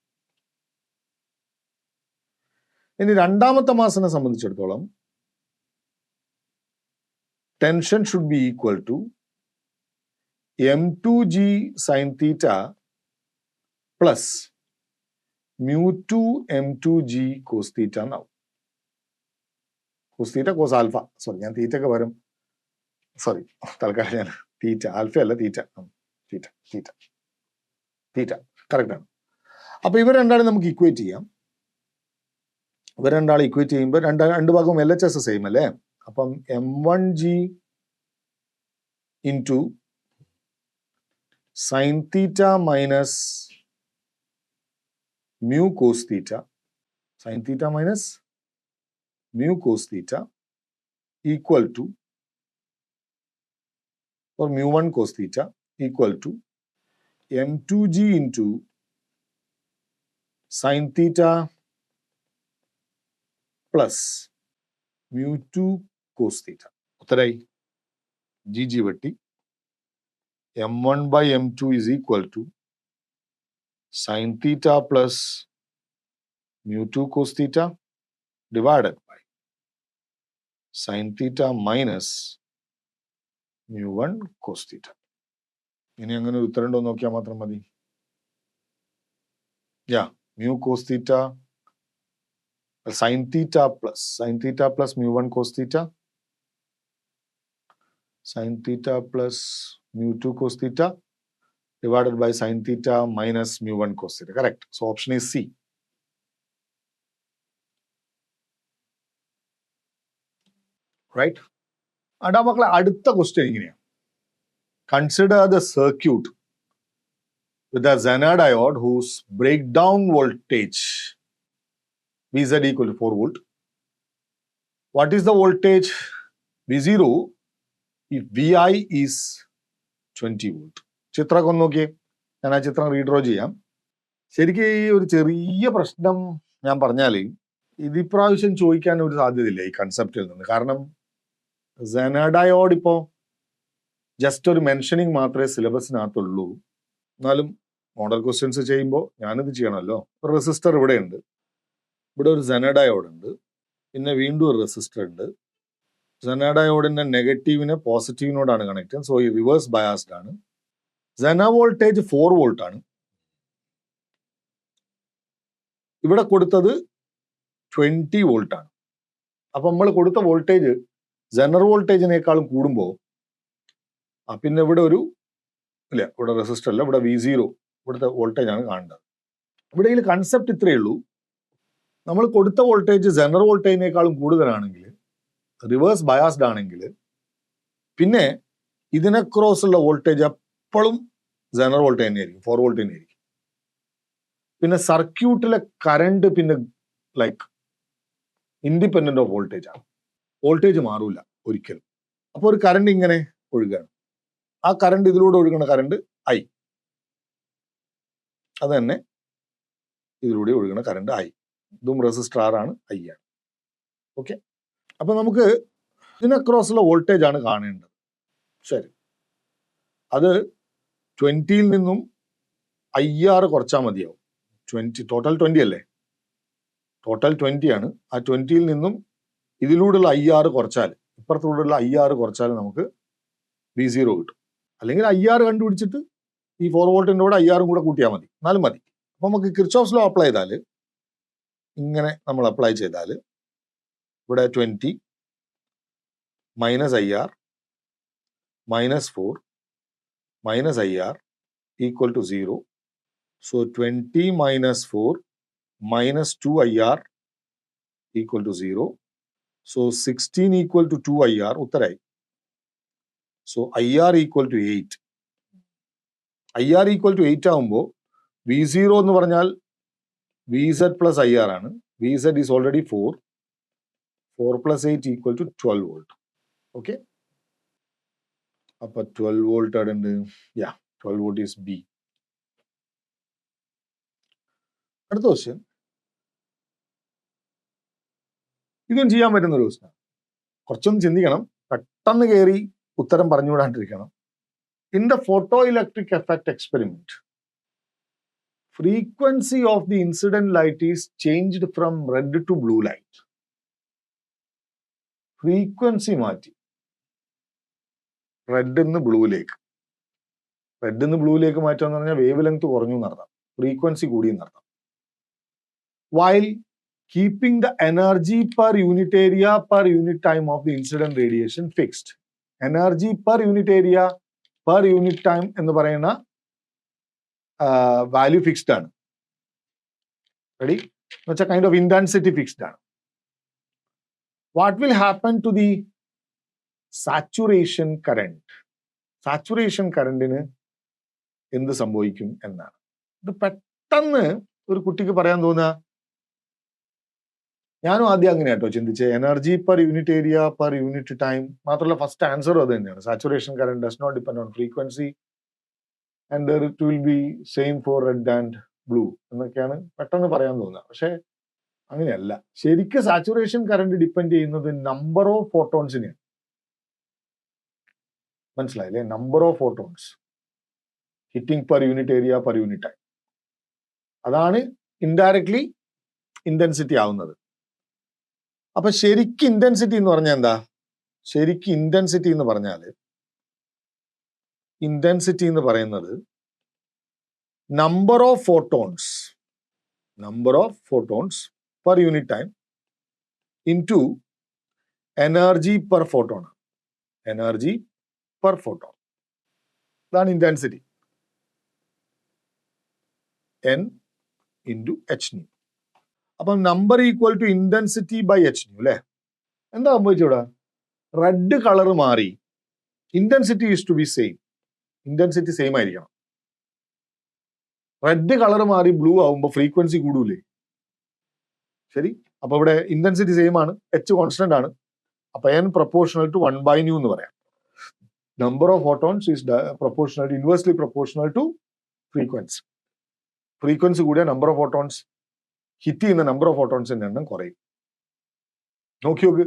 ഇനി രണ്ടാമത്തെ മാസിനെ സംബന്ധിച്ചിടത്തോളം tension should be equal to m2g sine theta plus mu2 m2g cos theta എന്നാവും. Cos theta cos alpha, sorry ഞാൻ തീറ്റക്ക് പകരം തൽക്കാലം ഞാൻ തീറ്റ, ആൽഫ അല്ല തീറ്റ, തീറ്റ തീറ്റ തീറ്റ കറക്റ്റ് ആണ്. അപ്പൊ ഇവർ രണ്ടാളും നമുക്ക് ഇക്വേറ്റ് ചെയ്യാം. ഇവർ രണ്ടാളും ഇക്വേറ്റ് ചെയ്യുമ്പോൾ രണ്ട് ഭാഗവും LHS സെയിം അല്ലേ? അപ്പം m1g into sin theta minus mu cos theta, sin theta minus mu cos theta equal to, or mu1 cos theta equal to m2g into sin theta plus mu2 cos theta. ഉത്തരായി gg വെട്ടി m1 by m2 is equal to sin theta plus mu2 cos theta divided by sin theta minus mu1 cos theta. ഇനി അങ്ങനെ ഒരു ഉത്തരം ഉണ്ടോ എന്ന് നോക്കിയാൽ മാത്രം മതി. mu cos theta, sin theta plus mu1 cos theta, sin theta plus mu2 cos theta divided by sin theta minus mu1 cos theta. Correct. So option is C. Right? അടാ മക്കളെ അടുത്ത ക്വസ്റ്റ്യൻ ഇങ്ങനെയാണ്. Consider the circuit with a Zener diode whose breakdown voltage Vz equal to 4 volt. What is the voltage V0 if Vi is 20 volt? ചിത്രമൊക്കെ ഒന്ന് നോക്കിയേ. ഞാൻ ആ ചിത്രം redraw ചെയ്യാം. ശരിക്കും ഈ ഒരു ചെറിയ പ്രശ്നം ഞാൻ പറഞ്ഞാൽ ഇത് ഇപ്രാവശ്യം ചോദിക്കാൻ ഒരു സാധ്യതയില്ല ഈ കൺസെപ്റ്റിൽ നിന്ന്. കാരണം Zener diode ഇപ്പോൾ ജസ്റ്റ് ഒരു മെൻഷനിങ് മാത്രമേ സിലബസിനകത്തുള്ളൂ. എന്നാലും മോഡൽ ക്വസ്റ്റ്യൻസ് ചെയ്യുമ്പോൾ ഞാനിത് ചെയ്യണമല്ലോ. ഒരു റെസിസ്റ്റർ ഇവിടെ ഉണ്ട്, ഇവിടെ ഒരു Zener diode ഉണ്ട്, പിന്നെ വീണ്ടും ഒരു റെസിസ്റ്റർ ഉണ്ട്. Zener diode നെഗറ്റീവിനെ പോസിറ്റീവിനോടാണ് കണക്ട് ചെയ്യുന്നത്. സോ ഈ റിവേഴ്സ് ബയാസ്ഡ് ആണ്. Zener വോൾട്ടേജ് 4 വോൾട്ട് ആണ്. ഇവിടെ കൊടുത്തത് 20 വോൾട്ട് ആണ്. അപ്പൊ നമ്മൾ കൊടുത്ത വോൾട്ടേജ് Zener വോൾട്ടേജിനേക്കാളും കൂടുമ്പോൾ പിന്നെ ഇവിടെ ഇവിടെ റെസിസ്റ്റർ അല്ല, ഇവിടെ V0 ഇവിടുത്തെ വോൾട്ടേജ് ആണ് കാണേണ്ടത്. ഇവിടെ ഈ കൺസെപ്റ്റ് ഇത്രയേ ഉള്ളൂ. നമ്മൾ കൊടുത്ത വോൾട്ടേജ് Zener വോൾട്ടേജിനേക്കാളും കൂടുതലാണെങ്കിൽ, റിവേഴ്സ് ബയാസ്ഡ് ആണെങ്കിൽ, പിന്നെ ഇതിനെ ക്രോസ് ഉള്ള വോൾട്ടേജ് എപ്പോഴും Zener വോൾട്ടേജ് തന്നെയായിരിക്കും, 4 വോൾട്ട് തന്നെയായിരിക്കും. പിന്നെ സർക്യൂട്ടിലെ കറണ്ട് പിന്നെ ലൈക്ക് ഇൻഡിപെൻഡന്റ് ഓഫ് വോൾട്ടേജ് ആണ്. വോൾട്ടേജ് മാറൂല ഒരിക്കലും. അപ്പോൾ ഒരു കറണ്ട് ഇങ്ങനെ ഒഴുകുകയാണ്. ആ കറണ്ട് ഇതിലൂടെ ഒഴുകുന്ന കറണ്ട് I. അത് തന്നെ ഇതിലൂടെ ഒഴുകുന്ന കറണ്ട് I. ഇതും റെസിസ്റ്റർ R ആണ്, I ആണ്. ഓക്കെ, അപ്പൊ നമുക്ക് ഇതിനെ ക്രോസുള്ള വോൾട്ടേജ് ആണ് കാണേണ്ടത്. ശരി, അത് 20യിൽ നിന്നും IR കുറച്ചാൽ മതിയാവും. 20 ടോട്ടൽ 20 അല്ലേ? ടോട്ടൽ 20 ആണ്. ആ 20യിൽ നിന്നും ഇതിലൂടെയുള്ള IR കുറച്ചാൽ, ഇപ്പുറത്തൂടെയുള്ള IR കുറച്ചാൽ നമുക്ക് V0 കിട്ടും. അല്ലെങ്കിൽ IR കണ്ടുപിടിച്ചിട്ട് ഈ 4 വോൾട്ടിൻ്റെ കൂടെ IR കൂടെ കൂട്ടിയാൽ മതി, എന്നാലും മതി. അപ്പൊ നമുക്ക് കിർച്ചോഫ്സ് ലോ അപ്ലൈ ചെയ്താൽ, ഇങ്ങനെ നമ്മൾ അപ്ലൈ ചെയ്താൽ ഇവിടെ 20 minus IR minus 4 minus IR equal to 0. So 20 minus 4 minus 2 IR equal to 0. So 16 equal to 2 IR. ഉത്തരായി. So IR equal to 8. IR equal to 8 ആകുമ്പോൾ V0 എന്ന് പറഞ്ഞാൽ VZ പ്ലസ് IR ആണ്. VZ is already 4. 4 plus 8 equal to 12 volt. Okay, അപ്പൊ 12 volt അവിടെ ഉണ്ട്. 12 volt is B. അടുത്ത question, ഇതും ചെയ്യാൻ പറ്റുന്ന ഒരു ക്വസ്റ്റ്യൻ. കുറച്ചൊന്ന് ചിന്തിക്കണം, പെട്ടെന്ന് കയറി ഉത്തരം പറഞ്ഞുവിടാണ്ടിരിക്കണം. In the photoelectric effect experiment, frequency of the incident light is changed from red to blue light. Frequency മാറ്റി റെഡ് നിന്ന് ബ്ലൂയിലേക്ക്. റെഡ് നിന്ന് ബ്ലൂയിലേക്ക് മാറ്റുക എന്ന് പറഞ്ഞാൽ വേവ് ലെങ്ത് കുറഞ്ഞു എന്നർത്ഥം, ഫ്രീക്വൻസി കൂടി എന്നർത്ഥം. While keeping the energy per unit area per unit time of the incident radiation fixed. Energy per unit area per unit time എന്ന് പറയുന്ന വാല്യൂ ഫിക്സ്ഡ് ആണ്. റെഡി എന്ന് വെച്ചാൽ കൈൻഡ് ഓഫ് ഇന്റൻസിറ്റി ഫിക്സ്ഡ് ആണ്. What will happen to the saturation കറണ്ടിന് എന്ത് സംഭവിക്കും എന്നാണ്. ഇത് പെട്ടെന്ന് ഒരു കുട്ടിക്ക് പറയാൻ തോന്നുക, ഞാനും ആദ്യം അങ്ങനെ കേട്ടോ ചിന്തിച്ച്, energy per unit area per unit time. മാത്രമല്ല ഫസ്റ്റ് ആൻസറും അത് തന്നെയാണ്. Saturation current does not depend on frequency and it will be same for red and blue എന്നൊക്കെയാണ് പെട്ടെന്ന് പറയാൻ തോന്നുക. പക്ഷെ അങ്ങനെയല്ല. ശരിക്കും സാച്ചുറേഷൻ കറണ്ട് ഡിപ്പെൻഡ് ചെയ്യുന്നത് നമ്പർ ഓഫ് ഫോട്ടോൺസിനെയാണ്. മനസ്സിലായില്ലേ? Number of photons hitting per unit area per unit time. അതാണ് ഇൻഡയറക്ട്ലി ഇന്റൻസിറ്റി ആവുന്നത്. അപ്പൊ ശരിക്കും ഇന്റൻസിറ്റി എന്ന് പറഞ്ഞാൽ എന്താ? ശരിക്കും ഇന്റൻസിറ്റി എന്ന് പറയുന്നത് number of photons per unit time into energy per photon. ഇതാണ് intensity. N into h nu. അപ്പം number equal to intensity by h nu അല്ലേ? എന്താ സംഭവിച്ചൂടാ? റെഡ് കളർ മാറി, intensity is to be same. ഇന്റൻസിറ്റി സെയിം ആയിരിക്കണം. റെഡ് കളർ മാറി blue ആവുമ്പോൾ ഫ്രീക്വൻസി കൂടൂലേ? ശരി. അപ്പൊ ഇവിടെ ഇന്റൻസിറ്റി സെയിം ആണ്, എച്ച് കോൺസ്റ്റന്റ് ആണ്. അപ്പൊ n പ്രൊപ്പോർഷണൽ ടു 1/nu എന്ന് പറയാം. Number of photons is inversely proportional to frequency. Frequency കൂടിയ നമ്പർ ഓഫ് ഫോട്ടോൺസ്, ഹിറ്റ് ചെയ്യുന്ന നമ്പർ ഓഫ് ഫോട്ടോൺസിന്റെ എണ്ണം കുറയും. നോക്കി നോക്ക്,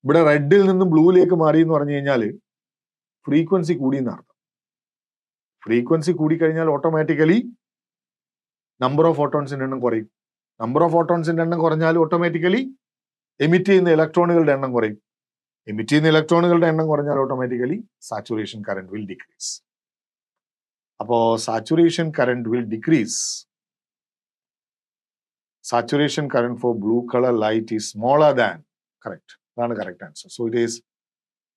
ഇവിടെ റെഡിൽ നിന്നും ബ്ലൂയിലേക്ക് മാറി എന്ന് പറഞ്ഞു കഴിഞ്ഞാൽ ഫ്രീക്വൻസി കൂടി എന്നർത്ഥം. ഫ്രീക്വൻസി കൂടിക്കഴിഞ്ഞാൽ ഓട്ടോമാറ്റിക്കലി നമ്പർ ഓഫ് ഫോട്ടോൺസിന്റെ എണ്ണം കുറയും. നമ്പർ ഓഫ് ഫോട്ടോൺസിന്റെ എണ്ണം കുറഞ്ഞാൽ ഓട്ടോമാറ്റിക്കലി എമിറ്റ് ചെയ്യുന്ന ഇലക്ട്രോണുകളുടെ എണ്ണം കുറയും. എമിറ്റ് ചെയ്യുന്ന ഇലക്ട്രോണുകളുടെ എണ്ണം കുറഞ്ഞാൽ automatically saturation current will decrease. അപ്പോ saturation current will decrease. Saturation current for blue colour light is smaller than. Correct. അതാണ് correct answer. So it is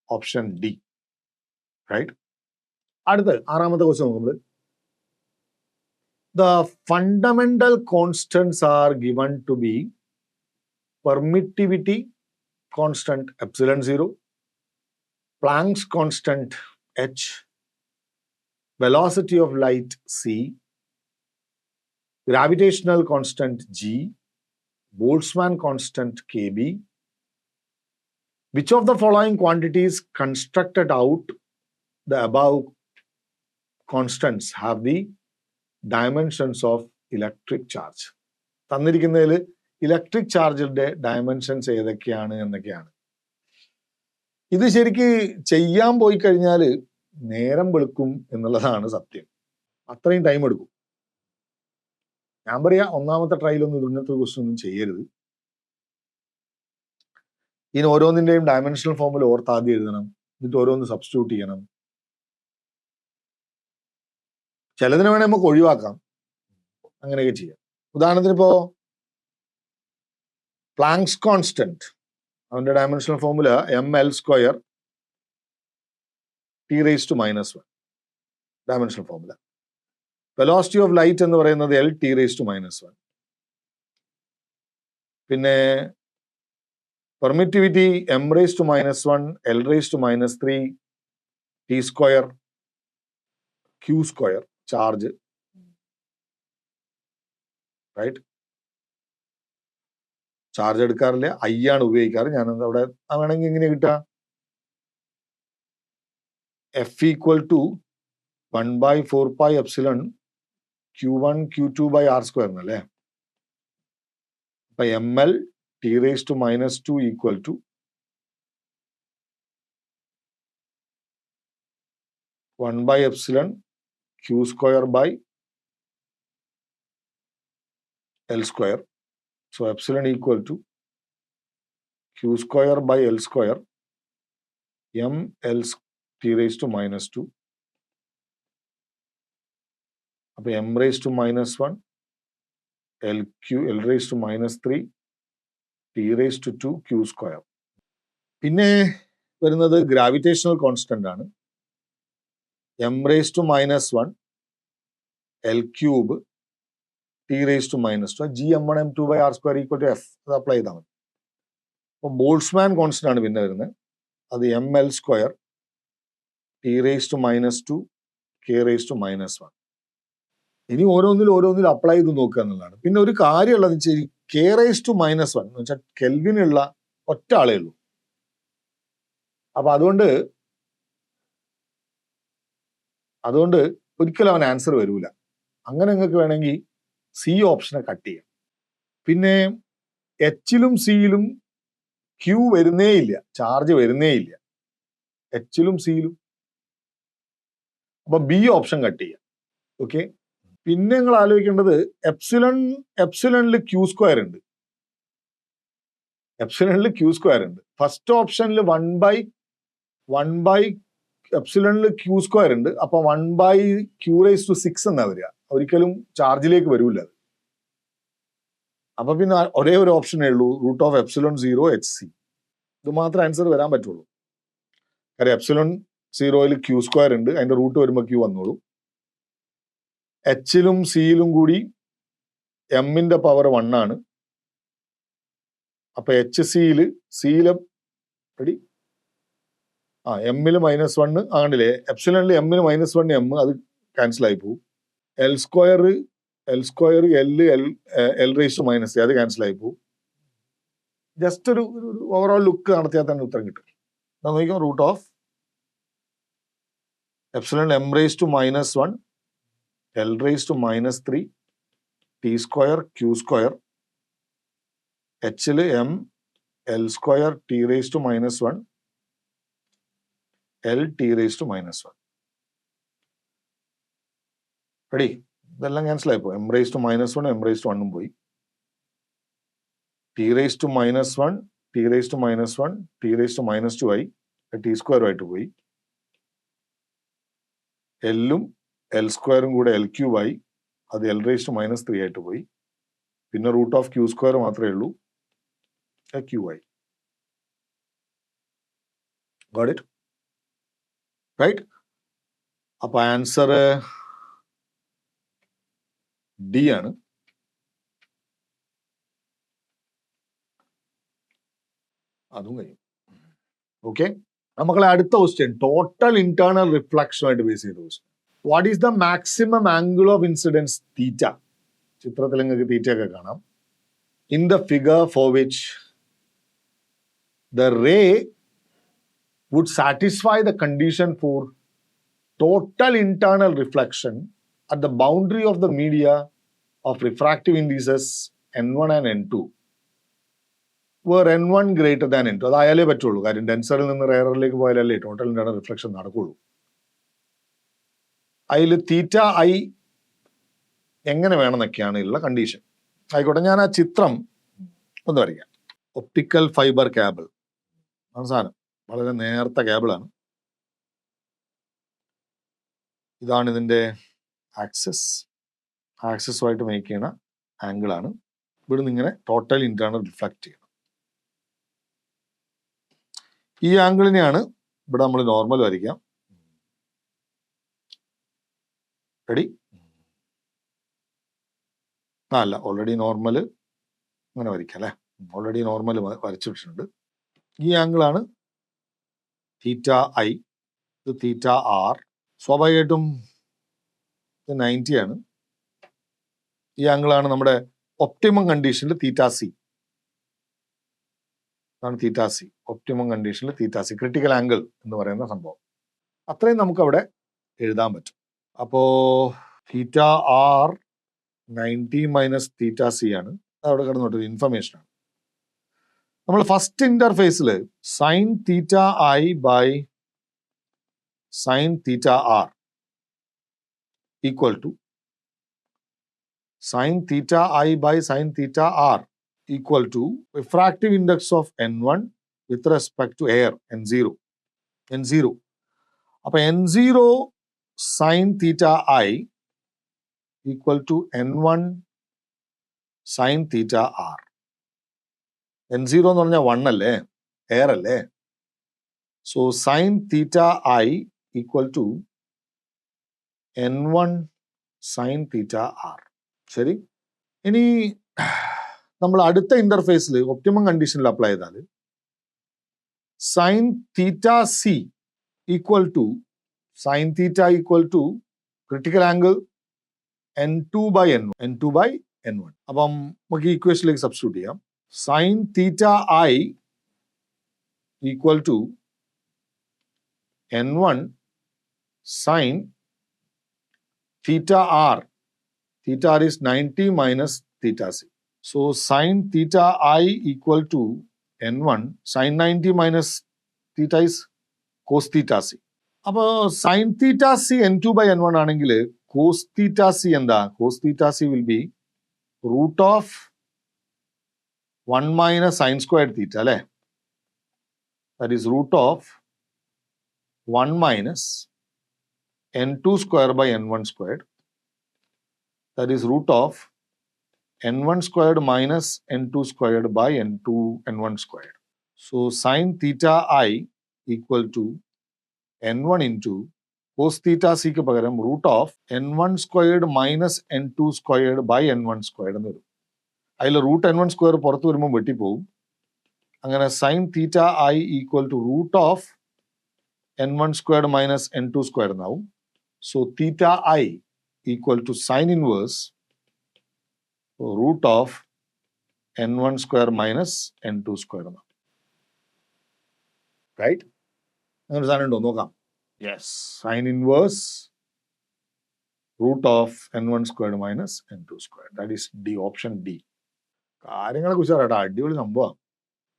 option D. Right. അടുത്ത് ആറാമത്തെ ക്വസ്റ്റ്യൻ നോക്കുമ്പോൾ, the fundamental constants are given to be permittivity constant epsilon 0, Planck's constant h, velocity of light c, gravitational constant g, Boltzmann constant kb. Which of the following quantities constructed out the above constants have the dimensions of electric charge? തന്നിരിക്കുന്നതിൽ electric ചാർജിന്റെ dimensions ഏതൊക്കെയാണ് എന്നൊക്കെയാണ്. ഇത് ശരിക്ക് ചെയ്യാൻ പോയി കഴിഞ്ഞാൽ നേരം വെളുക്കും എന്നുള്ളതാണ് സത്യം. അത്രയും ടൈം എടുക്കും. ഞാൻ പറയാ, ഒന്നാമത്തെ ട്രയലൊന്നും ഇങ്ങനത്തെ ക്വസ്റ്റ്യൻ ഒന്നും ചെയ്യരുത്. ഇനി ഓരോന്നിന്റെയും ഡയമെൻഷണൽ ഫോമിൽ ഓർത്ത് ആദ്യം എഴുതണം, എന്നിട്ട് ഓരോന്ന് സബ്സ്റ്റിറ്റ്യൂട്ട് ചെയ്യണം. ചിലതിനെ വേണേൽ നമുക്ക് ഒഴിവാക്കാം, അങ്ങനെയൊക്കെ ചെയ്യാം. ഉദാഹരണത്തിന് ഇപ്പോ പ്ലാങ്ക്സ് കോൺസ്റ്റന്റ്, അവന്റെ dimensional formula ml² t⁻⁻1 dimensional formula. Velocity of light എന്ന് പറയുന്നത് L(t⁻⁻1). പിന്നെ permittivity m⁻⁻1 L⁻⁻3 t² q², charge. Right. Charge എടുക്കാറില്ല, ഐ ആണ് ഉപയോഗിക്കാറ്. ഞാൻ അവിടെ വേണമെങ്കിൽ ഇങ്ങനെ കിട്ടുക, F = 1/4πε q1 q2/r² എന്നല്ലേ. അപ്പൊ ml t⁻⁻2 = 1/ε q²/L². So epsilon equal to q²/L² ml t⁻⁻2. അപ്പൊ m⁻⁻1 L⁻⁻3 t⁻2 q². പിന്നെ വരുന്നത് ഗ്രാവിറ്റേഷണൽ കോൺസ്റ്റന്റ് ആണ്. m⁻⁻1 L³ t⁻⁻2 gm1m2/r² = f. അത് അപ്ലൈ ചെയ്താൽ മതി. അപ്പൊ ബോൾട്സ്മാൻ കോൺസ്റ്റന്റ് ആണ് പിന്നെ വരുന്നത്. അത് ml സ്ക്വയർ t⁻², k⁻². ഇനി ഓരോന്നിൽ അപ്ലൈ ചെയ്ത് നോക്കുക എന്നുള്ളതാണ്. പിന്നെ ഒരു കാര്യമുള്ളത് വെച്ചാൽ k⁻⁻1 എന്ന് വെച്ചാൽ കെൽവിനുള്ള ഒറ്റ ആളേ ഉള്ളൂ. അപ്പൊ അതുകൊണ്ട് ഒരിക്കലും അവൻ ആൻസർ വരൂല. അങ്ങനെ നിങ്ങൾക്ക് വേണമെങ്കിൽ സി ഓപ്ഷനെ കട്ട് ചെയ്യാം. പിന്നെ എച്ചിലും സിയിലും ക്യൂ വരുന്നേ ഇല്ല, ചാർജ് വരുന്നേ ഇല്ല, എച്ചിലും സിയിലും. അപ്പൊ ബി ഓപ്ഷൻ കട്ട് ചെയ്യാം. ഓക്കെ. പിന്നെ നിങ്ങൾ ആലോചിക്കേണ്ടത് എപ്സിലണിൽ ക്യൂ സ്ക്വയർ ഉണ്ട്. ഫസ്റ്റ് ഓപ്ഷനിൽ 1/1 എപ്സിലണിൽ ക്യൂ സ്ക്വയർ ഉണ്ട്. അപ്പൊ 1/q⁻⁶ എന്നാ വരിക. ഒരിക്കലും ചാർജിലേക്ക് വരൂല അത്. അപ്പൊ പിന്നെ ഒരേ ഒരു ഓപ്ഷനേ ഉള്ളൂ, √ε0 hc. ഇത് മാത്രം ആൻസർ വരാൻ പറ്റുള്ളൂ. കാര്യം ε0 ക്യൂ സ്ക്വയർ ഉണ്ട്, അതിന്റെ റൂട്ട് വരുമ്പോൾ ക്യൂ വന്നോളൂ. എച്ചിലും സിയിലും കൂടി എമ്മിന്റെ പവർ 1 ആണ്. അപ്പൊ HCയില് റെഡി എമ്മില് -1 ആണില്ലേ, എപ്സിലണിൽ എമ്മിന് -1 എം, അത് ക്യാൻസൽ ആയി പോകും. L സ്ക്വയർ L⁻⁻, അത് ക്യാൻസൽ ആയി പോകും. ജസ്റ്റ് ഒരു ഓവറോൾ ലുക്ക് നടത്തിയാൽ തന്നെ ഉത്തരം കിട്ടും. നോക്കിക്കോ, √ε m⁻⁻1 L⁻⁻3 t² q², Hല് m L² t⁻⁻1 L t⁻⁻1. Ready? ഇതെല്ലാം ക്യാൻസൽ ആയിപ്പോ. m⁻⁻1 m⁻1 പോയി, t⁻⁻1 t⁻⁻2 ആയി, t² ആയിട്ട് പോയി. എല്ലും L² കൂടെ L³ ആയി, അത് L⁻⁻3 ആയിട്ട് പോയി. പിന്നെ √q² മാത്രമേ ഉള്ളൂ, q ആയി. Got it? Right? അപ്പൊ ആൻസർ ഡി ആണ്. അതും കഴിയും. ഓക്കെ. നമ്മളെ അടുത്ത ക്വസ്റ്റ്യൻ ടോട്ടൽ ഇന്റേണൽ റിഫ്ലക്ഷനുമായിട്ട് ബേസ് ചെയ്ത question. What is the maximum angle of incidence theta? ചിത്രത്തിൽ നിങ്ങൾക്ക് തീറ്റ ഒക്കെ കാണാം. In the figure for which the ray would satisfy the condition for total internal reflection at the boundary of the media of refractive indices n1 and n2 were n1 greater than n2. അതായാലേ പറ്റുള്ളൂ. കാര്യം ഡെൻസറിൽ നിന്ന് റെയറിലേക്ക് പോയാലല്ലേ total internal reflection നടക്കുള്ളൂ. അതിൽ തീറ്റ I എങ്ങനെ വേണമെന്നൊക്കെയാണ് ഉള്ള condition. ആയിക്കോട്ടെ, ഞാൻ ആ ചിത്രം ഒന്ന് വരയ്ക്കാം. ഒപ്റ്റിക്കൽ ഫൈബർ കേബിൾ സാധനം, വളരെ നേർത്ത കേബിളാണ്. ഇതാണ് ഇതിന്റെ ആക്സസുമായിട്ട് മേക്ക് ചെയ്യുന്ന ആംഗിളാണ്. ഇവിടുന്ന് ഇങ്ങനെ ടോട്ടൽ ഇന്റേണൽ റിഫ്ലക്ട് ചെയ്യണം. ഈ ആംഗിളിനെയാണ് ഇവിടെ നമ്മൾ നോർമൽ വരയ്ക്കാം. റെഡി? അല്ല, ഓൾറെഡി നോർമൽ അങ്ങനെ വരയ്ക്കാം അല്ലേ. ഓൾറെഡി നോർമൽ വരച്ചിട്ടുണ്ട്. ഈ ആംഗിളാണ് തീറ്റ ഐ, ഇത് തീറ്റ ആർ. സ്വാഭാവികമായിട്ടും ഇത് 90 ആണ്. ഈ ആംഗിളാണ് നമ്മുടെ ഒപ്റ്റിമം കണ്ടീഷനിൽ തീറ്റ സി. അതാണ് തീറ്റ സി. ഒപ്റ്റിമം കണ്ടീഷനിൽ തീറ്റ സി, ക്രിട്ടിക്കൽ ആംഗിൾ എന്ന് പറയുന്ന സംഭവം. അത്രയും നമുക്ക് അവിടെ എഴുതാൻ പറ്റും. അപ്പോ theta R 90 minus theta C ആണ്. അവിടെ കിടന്നോട്ടൊരു ഇൻഫർമേഷൻ ആണ്. നമ്മൾ ഫസ്റ്റ് ഇന്റർഫേസിൽ sine theta I by sine theta R equal to sine theta I by sine theta R equal to refractive index of n1 with respect to air n0. അപ്പൊ n0 sine theta I equal to n1 sine theta R. n0 എന്ന് പറഞ്ഞാൽ 1 അല്ലേ, air അല്ലേ. So sine theta I equal to n1 sine theta R. ശരി. ഇനി നമ്മൾ അടുത്ത ഇന്റർഫേസിൽ ഒപ്റ്റിമം കണ്ടീഷനിൽ അപ്ലൈ ചെയ്താൽ sine theta c equal to critical angle n2 by n1. അപ്പം നമുക്ക് ഈ ഇക്വേഷനിലേക്ക് സബ്സ്റ്റിറ്റ്യൂട്ട് ചെയ്യാം. Sine theta I equal to n1 sine theta r. Theta r is 90 minus theta c. So sine theta I equal to n1 sine 90 minus theta is cos theta c. അപ്പോൾ sine theta C n2 by n1 ആണെങ്കിൽ cos theta c എന്താ? cos theta c will be root of 1 minus sine squared theta അല്ലേ? That is root of 1 minus n2 square by n1 squared. That is root of n1 squared minus n2 squared by n1 squared. So sin theta I equal to n1 into cos theta c ക്ക് പകരം root of n1 squared minus n2 squared by n1 squared എന്ന് വരും. അതിൽ root n1 square പുറത്ത് വരുമ്പോൾ വെട്ടിപ്പോവും. അങ്ങനെ sin theta I equal to root of n1 squared minus n2 squared എന്നാവും. So theta I equal to sine inverse root of n1 square minus n2 square. Right? അങ്ങനെ സാധനം ഉണ്ടോ നോക്കാം. Yes, sine inverse root of n1 squared minus n2 squared. That is D, option D. കാര്യങ്ങളെ കുറിച്ച് അറിയാം, അടിപൊളി സംഭവം.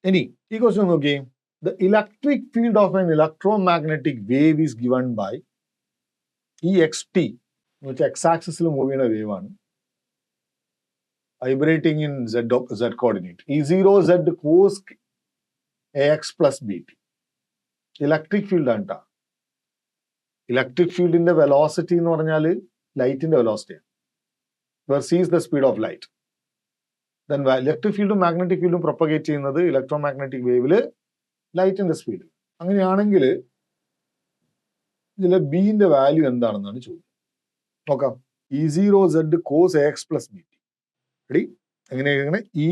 ഇനി ഈ ക്വസ്റ്റ്യൻ നോക്കിയേ. The electric field of an electromagnetic wave is given by EXT, which x-axis move ചെയ്യുന്ന വേവ് ആണ്. Vibrating in z coordinate. E0 z cos ax plus bt. Electric field ആണ് കേട്ടോ. ഇലക്ട്രിക് ഫീൽഡിന്റെ വെലോസിറ്റി എന്ന് പറഞ്ഞാൽ ലൈറ്റിന്റെ വെലോസിറ്റിയാണ്. Where c is the speed of light. Then electric ഫീൽഡും മാഗ്നറ്റിക് ഫീൽഡും പ്രൊപ്പഗേറ്റ് ചെയ്യുന്നത് ഇലക്ട്രോ മാഗ്നറ്റിക് വേവില് ലൈറ്റിന്റെ സ്പീഡ്. അങ്ങനെയാണെങ്കിൽ ഇതിലെ ബിന്റെ വാല്യൂ എന്താണെന്നാണ് ചോദ്യം. നോക്കാം. E0 z cos ax plus bt. Ready? എങ്ങനെ E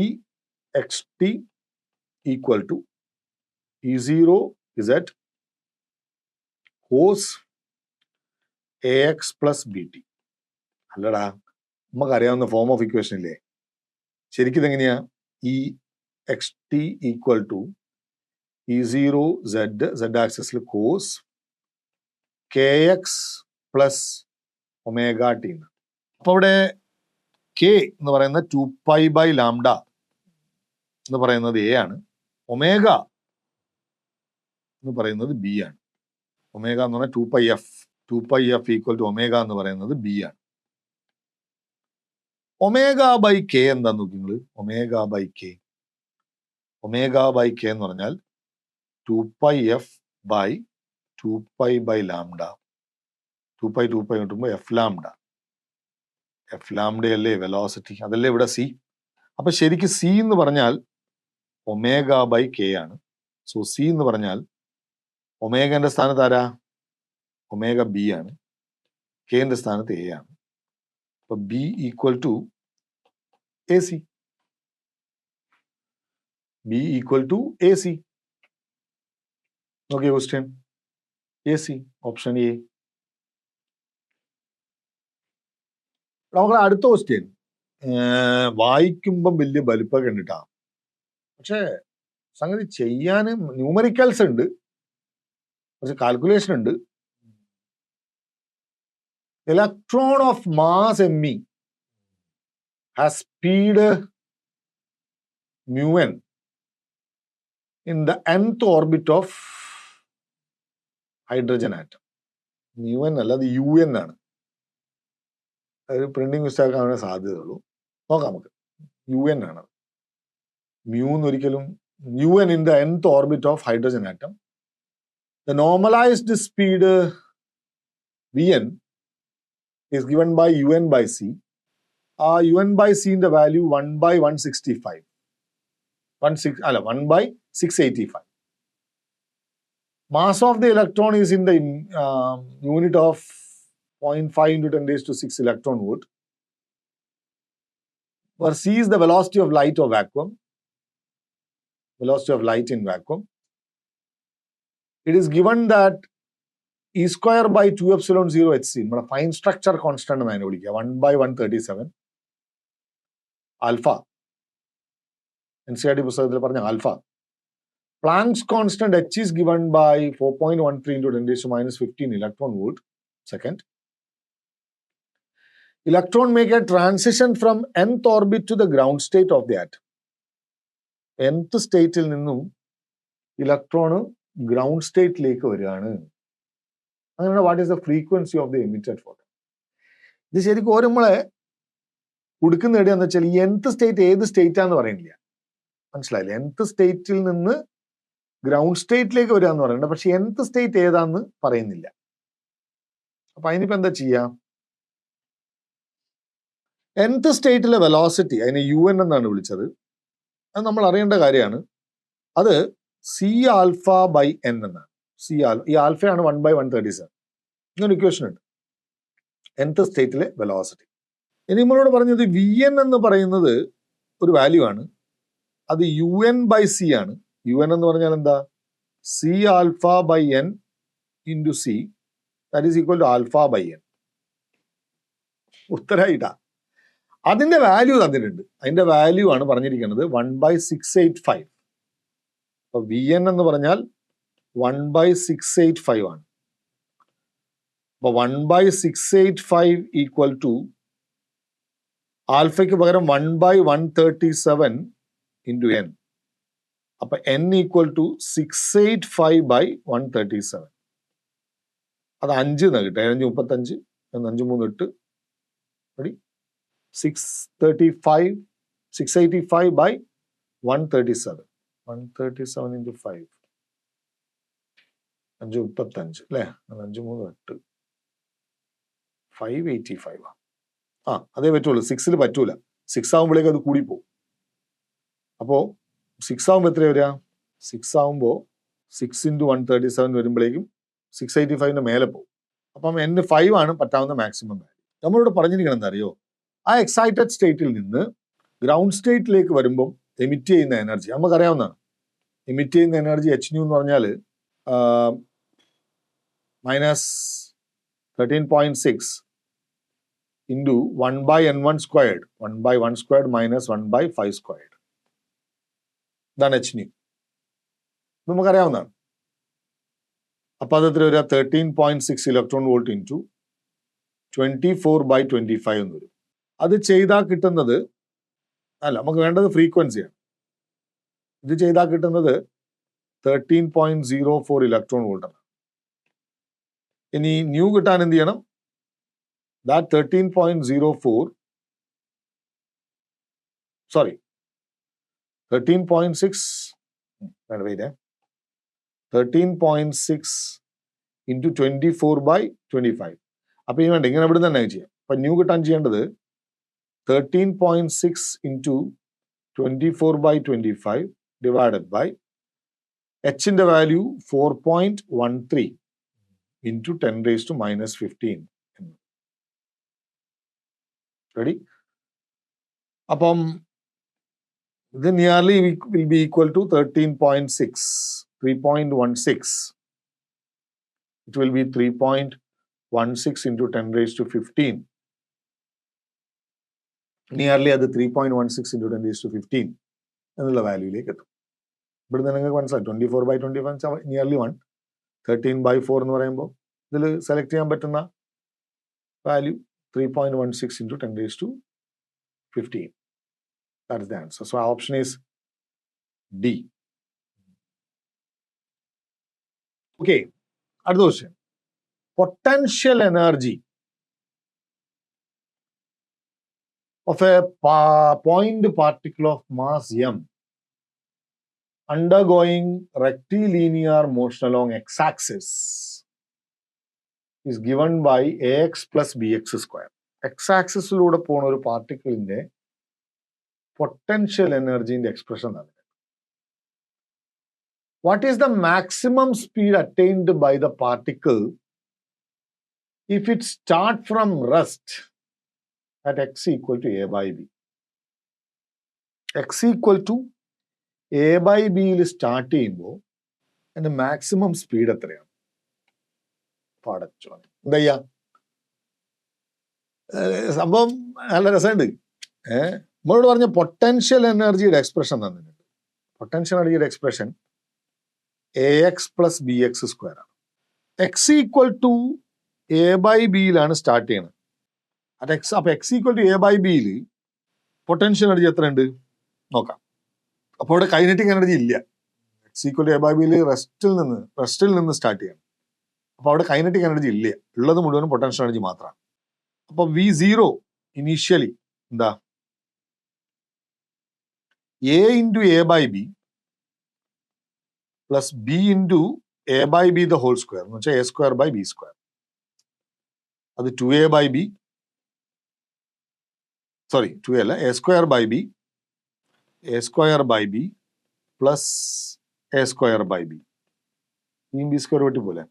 x t equal to E0 z cos ax plus bt. അല്ലടാ, നമുക്കറിയാവുന്ന ഫോം ഓഫ് ഇക്വേഷൻ ഇല്ലേ? ശരിക്കും ഇതെങ്ങനെയാ? E x t equal to E0 z ആക്സിസിൽ cos k x plus omega t. അപ്പൊ അവിടെ K എന്ന് പറയുന്ന 2π by ലാംഡ എന്ന് പറയുന്നത് എ ആണ്. ഒമേഗ എന്ന് പറയുന്നത് ബി ആണ്. ഒമേഗ എന്ന് പറഞ്ഞാൽ 2πf ഈക്വൽ ടു ഒമേഗ എന്ന് പറയുന്നത് ബി ആണ്. ഒമേഗ ബൈ കെ എന്താന്ന് നോക്കി നിങ്ങൾ. ഒമേഗ ബൈ കെ എന്ന് പറഞ്ഞാൽ 2πf by 2π by ലാംഡ. 2π കിട്ടുമ്പോൾ എഫ് ലാംഡ അല്ലേ വെലോസിറ്റി, അതല്ലേ ഇവിടെ സി. അപ്പൊ ശരിക്കും സി എന്ന് പറഞ്ഞാൽ ഒമേഗ ബൈ കെ ആണ്. സോ സി എന്ന് പറഞ്ഞാൽ ഒമേഗന്റെ സ്ഥാനത്ത് ആരാ? ഒമേഗ ബി ആണ്. കെന്റെ സ്ഥാനത്ത് എ ആണ്. അപ്പൊ B equal to A C. നോക്കിയ question A C, option A. നമുക്ക് അടുത്ത ക്വസ്റ്റ്യൻ വായിക്കുമ്പം വലിയ വലിപ്പൊക്കെ ഉണ്ടിട്ടാ, പക്ഷെ സംഗതി ചെയ്യാനും ന്യൂമറിക്കൽസ് ഉണ്ട്, കുറച്ച് കാൽക്കുലേഷൻ ഉണ്ട്. Electron of mass M E has speed mu n in the nth orbit of hydrogen atom. mu n അല്ല, അത് യു എൻ ആണ്. അതൊരു പ്രിന്റിംഗ് മിസ്റ്റേക്ക് ആവാൻ സാധ്യതയുള്ളൂ. നോക്കാം നമുക്ക്. യു എൻ ആണ്. മ്യൂ എന്നൊരിക്കലും u n in the nth orbit of hydrogen atom. The normalized speed Vn is given by un by c. un by c in the value 1 by 165. 1 by 685. Mass of the electron is in the unit of 0.5 into 10 raised to 6 electron volt. Where c is the velocity of light of vacuum. Velocity of light in vacuum. It is given that E square by 2 epsilon 0 hc, നമ്മുടെ fine structure constant എന്ന് അതിനെ വിളിക്കുക, 1 by 137 alpha. NCERT പുസ്തകത്തിൽ പറഞ്ഞ alpha. Planck's constant h is given by 4.13 into 10 raised to minus 15 electron volt second. Electron make a transition from nth orbit to the ground state of the atom. nth സ്റ്റേറ്റിൽ നിന്നും electron ground സ്റ്റേറ്റിലേക്ക് വരികയാണ്. അങ്ങനെ what is the frequency of the emitted photon? ഇത് ശരിക്കും ഓരോ നമ്മളെ കൊടുക്കുന്ന എവിടെയാന്ന് വെച്ചാൽ nth സ്റ്റേറ്റ് ഏത് സ്റ്റേറ്റാന്ന് പറയുന്നില്ല. മനസ്സിലായില്ലേ? nth സ്റ്റേറ്റിൽ നിന്ന് ഗ്രൗണ്ട് സ്റ്റേറ്റിലേക്ക് വരിക എന്ന് പറയുന്നത്, പക്ഷെ nth സ്റ്റേറ്റ് ഏതാന്ന് പറയുന്നില്ല. അപ്പൊ അതിനിപ്പോ എന്താ ചെയ്യാം? nth സ്റ്റേറ്റിലെ വെലോസിറ്റി, അതിനെ UN എന്നാണ് വിളിച്ചത്. അത് നമ്മൾ അറിയേണ്ട കാര്യമാണ്. അത് C ആൽഫ ബൈ N എന്നാണ്. ഈ ആൽഫയാണ് 1 by 137. ഇങ്ങനെ ഇക്വേഷൻ ഉണ്ട്. nth സ്റ്റേറ്റിലെ വെലോസിറ്റി. ഇനി നമ്മളോട് പറഞ്ഞത് VN എന്ന് പറയുന്നത് ഒരു വാല്യൂ ആണ്. അത് UN by C ആണ്. UN എന്ന് പറഞ്ഞാൽ എന്താ? C alpha by N into C, that is equal to alpha by N. ഉത്തരമായിട്ടാ. അതിന്റെ വാല്യൂ തന്നിട്ടുണ്ട്. അതിന്റെ വാല്യൂ ആണ് പറഞ്ഞിരിക്കുന്നത് 1 by 685. അപ്പൊ VN എന്ന് പറഞ്ഞാൽ 1 by 685 ആണ്. അപ്പൊ 1 by 685 ഈക്വൽ ടു ആൽഫയ്ക്ക് പകരം 1 by 137 ഇൻറ്റു N. അപ്പൊ N ഈക്വൽ ടു 685 by 137. അത് 5 എന്ന് കിട്ടും. 35, 5 3 8 റെഡി. 685 by 137. 137 into 5. 5 35 അല്ലേ? 5 3 8 585. അതേ പറ്റുള്ളൂ. 6 പറ്റൂല. 6 ആകുമ്പോഴേക്ക് അത് കൂടിപ്പോവും. അപ്പോ 6 ആകുമ്പോൾ എത്ര വരിക? 6 ആകുമ്പോൾ 6 into 137 വരുമ്പോഴേക്കും 685ന്റെ മേലെ പോകും. അപ്പം N 5 ആണ് പറ്റാവുന്ന മാക്സിമം വാല്യൂ. നമ്മളിവിടെ പറഞ്ഞിരിക്കണം എന്താ അറിയോ? ആ എക്സൈറ്റഡ് സ്റ്റേറ്റിൽ നിന്ന് ഗ്രൗണ്ട് സ്റ്റേറ്റിലേക്ക് വരുമ്പോൾ എമിറ്റ് ചെയ്യുന്ന എനർജി നമുക്കറിയാവുന്നതാണ്. എമിറ്റ് ചെയ്യുന്ന എനർജി H nu എന്ന് പറഞ്ഞാൽ -13.6 into 1 by N1 squared, 1 by 1 squared minus 1 by 5 squared. ഇതാണ് H nu. നമുക്കറിയാവുന്നതാണ്. അപ്പൊ അത് എത്ര വരിക? 13.6 ഇലക്ട്രോൺ വോൾട്ട് ഇൻറ്റു 24 by 25 എന്ന് വരും. അത് ചെയ്താൽ കിട്ടുന്നത്, അല്ല നമുക്ക് വേണ്ടത് ഫ്രീക്വൻസിയാണ്. ഇത് ചെയ്താൽ കിട്ടുന്നത് 13.04 ഇലക്ട്രോൺ വോൾട്ട് ആണ്. ഇനി ന്യൂ കിട്ടാൻ എന്ത് ചെയ്യണം? That 13.06 into 24 by 25. അപ്പൊ ഇനി വേണ്ട, ഇങ്ങനെ ഇവിടെ തന്നെ ചെയ്യാം. അപ്പൊ ന്യൂ കിട്ടാൻ ചെയ്യേണ്ടത് 13.6 into 24 by 25 divided by Hന്റെ value 4.13 into 10 raised to minus 15. റെഡി? അപ്പം ഇത് nearly will be equal to 13.6, 3.16. It will be 3.16 into 10 raised to 15. Nearly അത് 3.16 into 10 raised to 15 എന്നുള്ള വാല്യൂയിലേക്ക് എത്തും. ഇവിടുന്ന് നിങ്ങൾക്ക് മനസ്സിലായി 24 by 25 നിയർലി 1. 13 by 4 എന്ന് പറയുമ്പോൾ ഇതിൽ സെലക്ട് ചെയ്യാൻ പറ്റുന്ന value 3.16 into 10 raised to 15. That is the answer. So our option is D. Okay. അടുത്ത question. Potential energy of a point particle of mass m undergoing rectilinear motion along x-axis is given by ax plus bx square. x-axisലൂടെ പോണ ഒരു പാർട്ടിക്കിളിന്റെ potential എനർജിന്റെ expression ആണ്. What is the maximum speed attained by the particle if it start from rest at x equal to a by b? x equal to a by b യിൽ start ചെയ്യുമ്പോൾ അതിന്റെ maximum speed എത്രയാണ്? പാടച്ചോ എന്താ ചെയ്യാ? സംഭവം നല്ല രസമുണ്ട്. നമ്മളോട് പറഞ്ഞ പൊട്ടൻഷ്യൽ എനർജിയുടെ എക്സ്പ്രഷൻ തന്നിട്ടുണ്ട്. പൊട്ടൻഷ്യൽ എനർജിയുടെ എക്സ്പ്രഷൻ AX + BX² ആണ്. X = A/Bയിലാണ് സ്റ്റാർട്ട് ചെയ്യുന്നത്. അപ്പൊ X = A/Bയിൽ പൊട്ടൻഷ്യൽ എനർജി എത്ര ഉണ്ട് നോക്കാം. അപ്പോൾ ഇവിടെ കൈനറ്റിക് എനർജി ഇല്ല. X = A/Bയിൽ റെസ്റ്റിൽ നിന്ന് സ്റ്റാർട്ട് ചെയ്യണം. അപ്പൊ അവിടെ കൈനറ്റിക് എനർജി ഇല്ല. ഉള്ളത് മുഴുവനും പൊട്ടൻഷ്യൽ എനർജി മാത്രമാണ്. അപ്പൊ V0 ഇനീഷ്യലി എന്താ? A × A/B + B × A/B the whole square എന്ന് വെച്ചാൽ A² / B². അത് 2A/B, സോറി 2A അല്ല, A² / B, A² / B + A² / B. B² വെട്ടി പോലെ.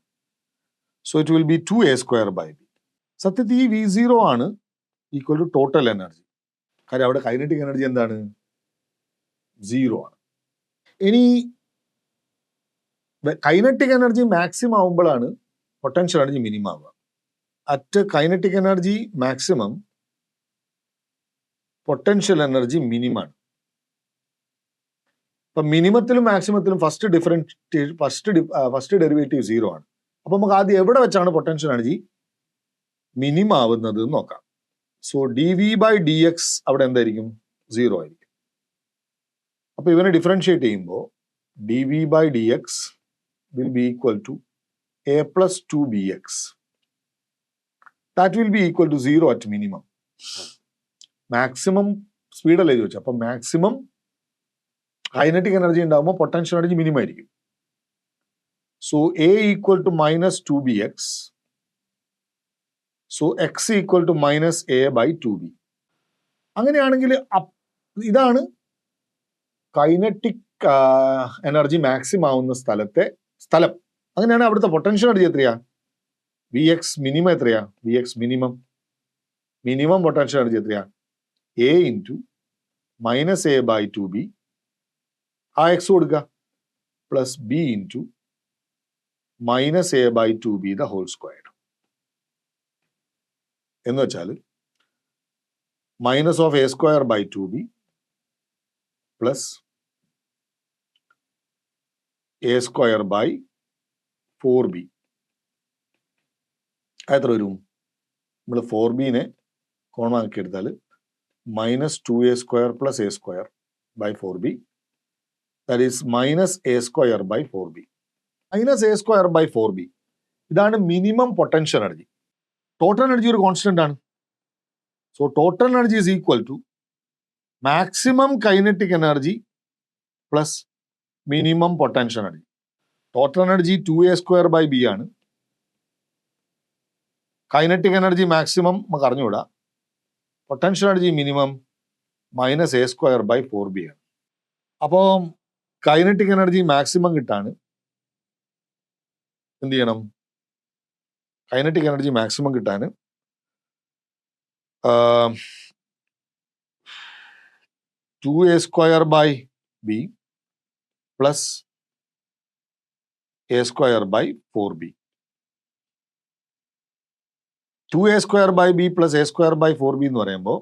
So it will B 2A² / B. സത്യത്തിൽ ഈ V0 ആണ് ഈക്വൽ ടു ടോട്ടൽ എനർജി. കാര്യം അവിടെ കൈനറ്റിക് എനർജി എന്താണ്? 0 ആണ്. ഇനി കൈനറ്റിക് എനർജി മാക്സിമം ആവുമ്പോഴാണ് പൊട്ടൻഷ്യൽ എനർജി മിനിമം ആവുക. At kinetic energy maximum potential energy മിനിമാണ്. അപ്പൊ മിനിമത്തിലും മാക്സിമത്തിലും ഫസ്റ്റ് ഡെറിവേറ്റീവ് 0 ആണ്. അപ്പൊ നമുക്ക് ആദ്യം എവിടെ വെച്ചാണ് പൊട്ടൻഷ്യൽ എനർജി മിനിമം ആവുന്നത് എന്ന് നോക്കാം. സോ dV/dx അവിടെ എന്തായിരിക്കും? 0 ആയിരിക്കും. അപ്പൊ ഇവനെ ഡിഫറൻഷിയേറ്റ് ചെയ്യുമ്പോൾ dV/dx will be equal to A + 2BX. That will be equal to 0 at minimum. Maximum സ്പീഡല്ലേ ചോദിച്ചു. അപ്പൊ മാക്സിമം കൈനറ്റിക് എനർജി ഉണ്ടാകുമ്പോൾ പൊട്ടൻഷ്യൽ എനർജി മിനിമം ആയിരിക്കും. So A = -2BX. So X = -A/2B. അങ്ങനെയാണെങ്കിൽ ഇതാണ് കൈനറ്റിക് എനർജി മാക്സിമം ആവുന്ന സ്ഥലം. അങ്ങനെയാണ് അവിടുത്തെ പൊട്ടൻഷ്യൽ എനർജി എത്രയാ? Vx മിനിമം എത്രയാ? Vx മിനിമം പൊട്ടൻഷ്യൽ എനർജി എത്രയാ? A × -A/2B, ആ എക്സ് കൊടുക്കുക, plus B × -A/2B the whole square. എന്ന് വെച്ചാൽ -A² / 2B plus A² / 4B. എത്ര വരും? നമ്മൾ 4B കോണമാക്കി എടുത്താൽ -2A² + A² / 4B. That is -A² / 4B. -A² / 4B. ഇതാണ് minimum potential energy. Total energy ഒരു കോൺസ്റ്റന്റ് ആണ്. So total energy is equal to maximum kinetic energy plus minimum potential energy. Total energy 2A² / B ആണ്. Kinetic energy maximum നമുക്ക് അറിഞ്ഞുകൂടാ. Potential energy minimum -A² / 4B ആണ്. അപ്പോൾ kinetic energy maximum കിട്ടാൻ എന്ത് ചെയ്യണം? കൈനറ്റിക് എനർജി മാക്സിമം കിട്ടാൻ 2A² / B plus A² / 4B. 2A² / B plus A² / 4B എന്ന് പറയുമ്പോൾ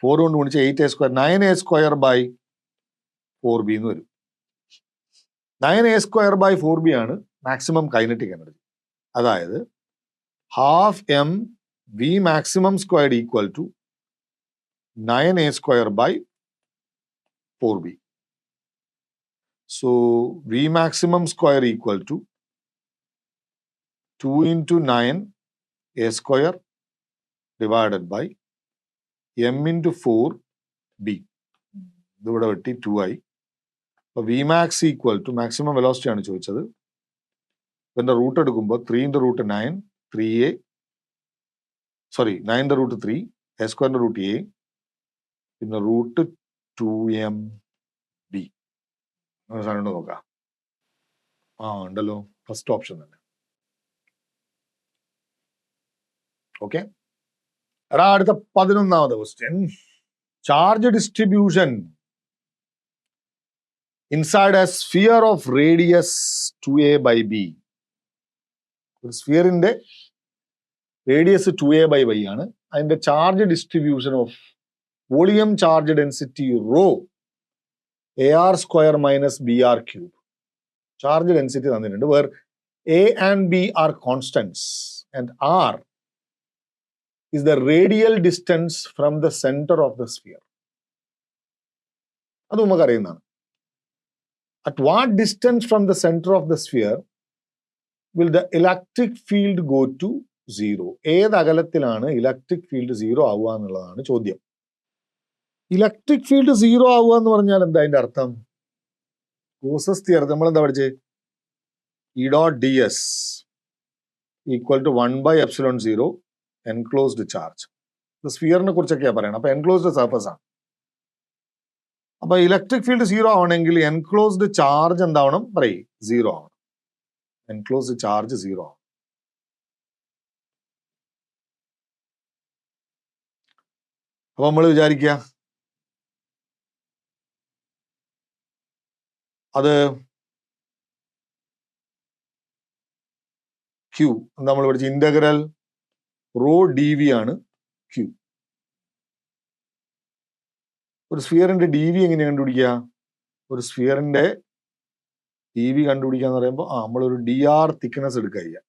4 കൊണ്ട് ഗുണിച്ച് 8A², 9A² / 4B എന്ന് വരും. 9A² / 4B ആണ് മാക്സിമം കൈനറ്റിക് എനർജി. അതായത് ½ mV maximum squared equal to 9A² / 4B. So V maximum square equal to 2 × 9A² divided by m × 4B. ഇതിവിടെ വെട്ടി 2 ആയി. അപ്പോൾ V max equal to maximum velocity ആണ് ചോദിച്ചത്. ഇതിന്റെ റൂട്ട് എടുക്കുമ്പോൾ 3 × √9 3A, സോറി 9 × √3 A² √A, പിന്നെ √2mB. സാധനം നോക്കാം. ഉണ്ടല്ലോ, ഫസ്റ്റ് ഓപ്ഷൻ തന്നെ. ഓക്കെ, എടാ അടുത്ത 11ാമത്തെ question. Charge distribution inside a sphere of radius 2a by b. ഒരു സ്ഫിയറിന്റെ റേഡിയസ് 2a by b ആണ്. അതിന്റെ charge distribution of volume charge density rho AR square minus BR cube. Charge density തന്നിട്ടുണ്ട്. Where A and B are constants and R is the radial distance from the center of the sphere. അത് നമുക്ക് അറിയുന്നതാണ്. At what distance from the center of the sphere will the electric field go to 0? ഏത് അകലത്തിലാണ് electric field 0 ആവുക എന്നുള്ളതാണ് ചോദ്യം. Electric field 0 ആവുക എന്ന് പറഞ്ഞാൽ എന്താ അതിന്റെ അർത്ഥം? ഗോസസ് തിയറം നമ്മൾ എന്താ പഠിച്ചേ? E dot ds equal to 1 by epsilon 0 enclosed charge. സ്ഫിയറിനെ കുറിച്ചൊക്കെയാണ് പറയണം. അപ്പൊ എൻക്ലോസ്ഡ് സർഫസ് ആണ്. അപ്പൊ ഇലക്ട്രിക് ഫീൽഡ് 0 ആവണമെങ്കിൽ എൻക്ലോസ്ഡ് ചാർജ് എന്താവണം? പറയ്, 0 ആവണം. എൻക്ലോസ്ഡ് ചാർജ് 0 ആവണം. അപ്പൊ നമ്മൾ വിചാരിക്കുക അത് Q നമ്മൾ പഠിച്ച ഇന്റഗ്രൽ റോ ഡി വി ആണ് Q. ഒരു സ്ഫിയറിന്റെ ഡി വി എങ്ങനെ കണ്ടുപിടിക്കുക? ഒരു സ്ഫിയറിന്റെ ഡി വി കണ്ടുപിടിക്കുക എന്ന് പറയുമ്പോൾ നമ്മളൊരു DR തിക്നെസ് എടുക്കുക ചെയ്യുക.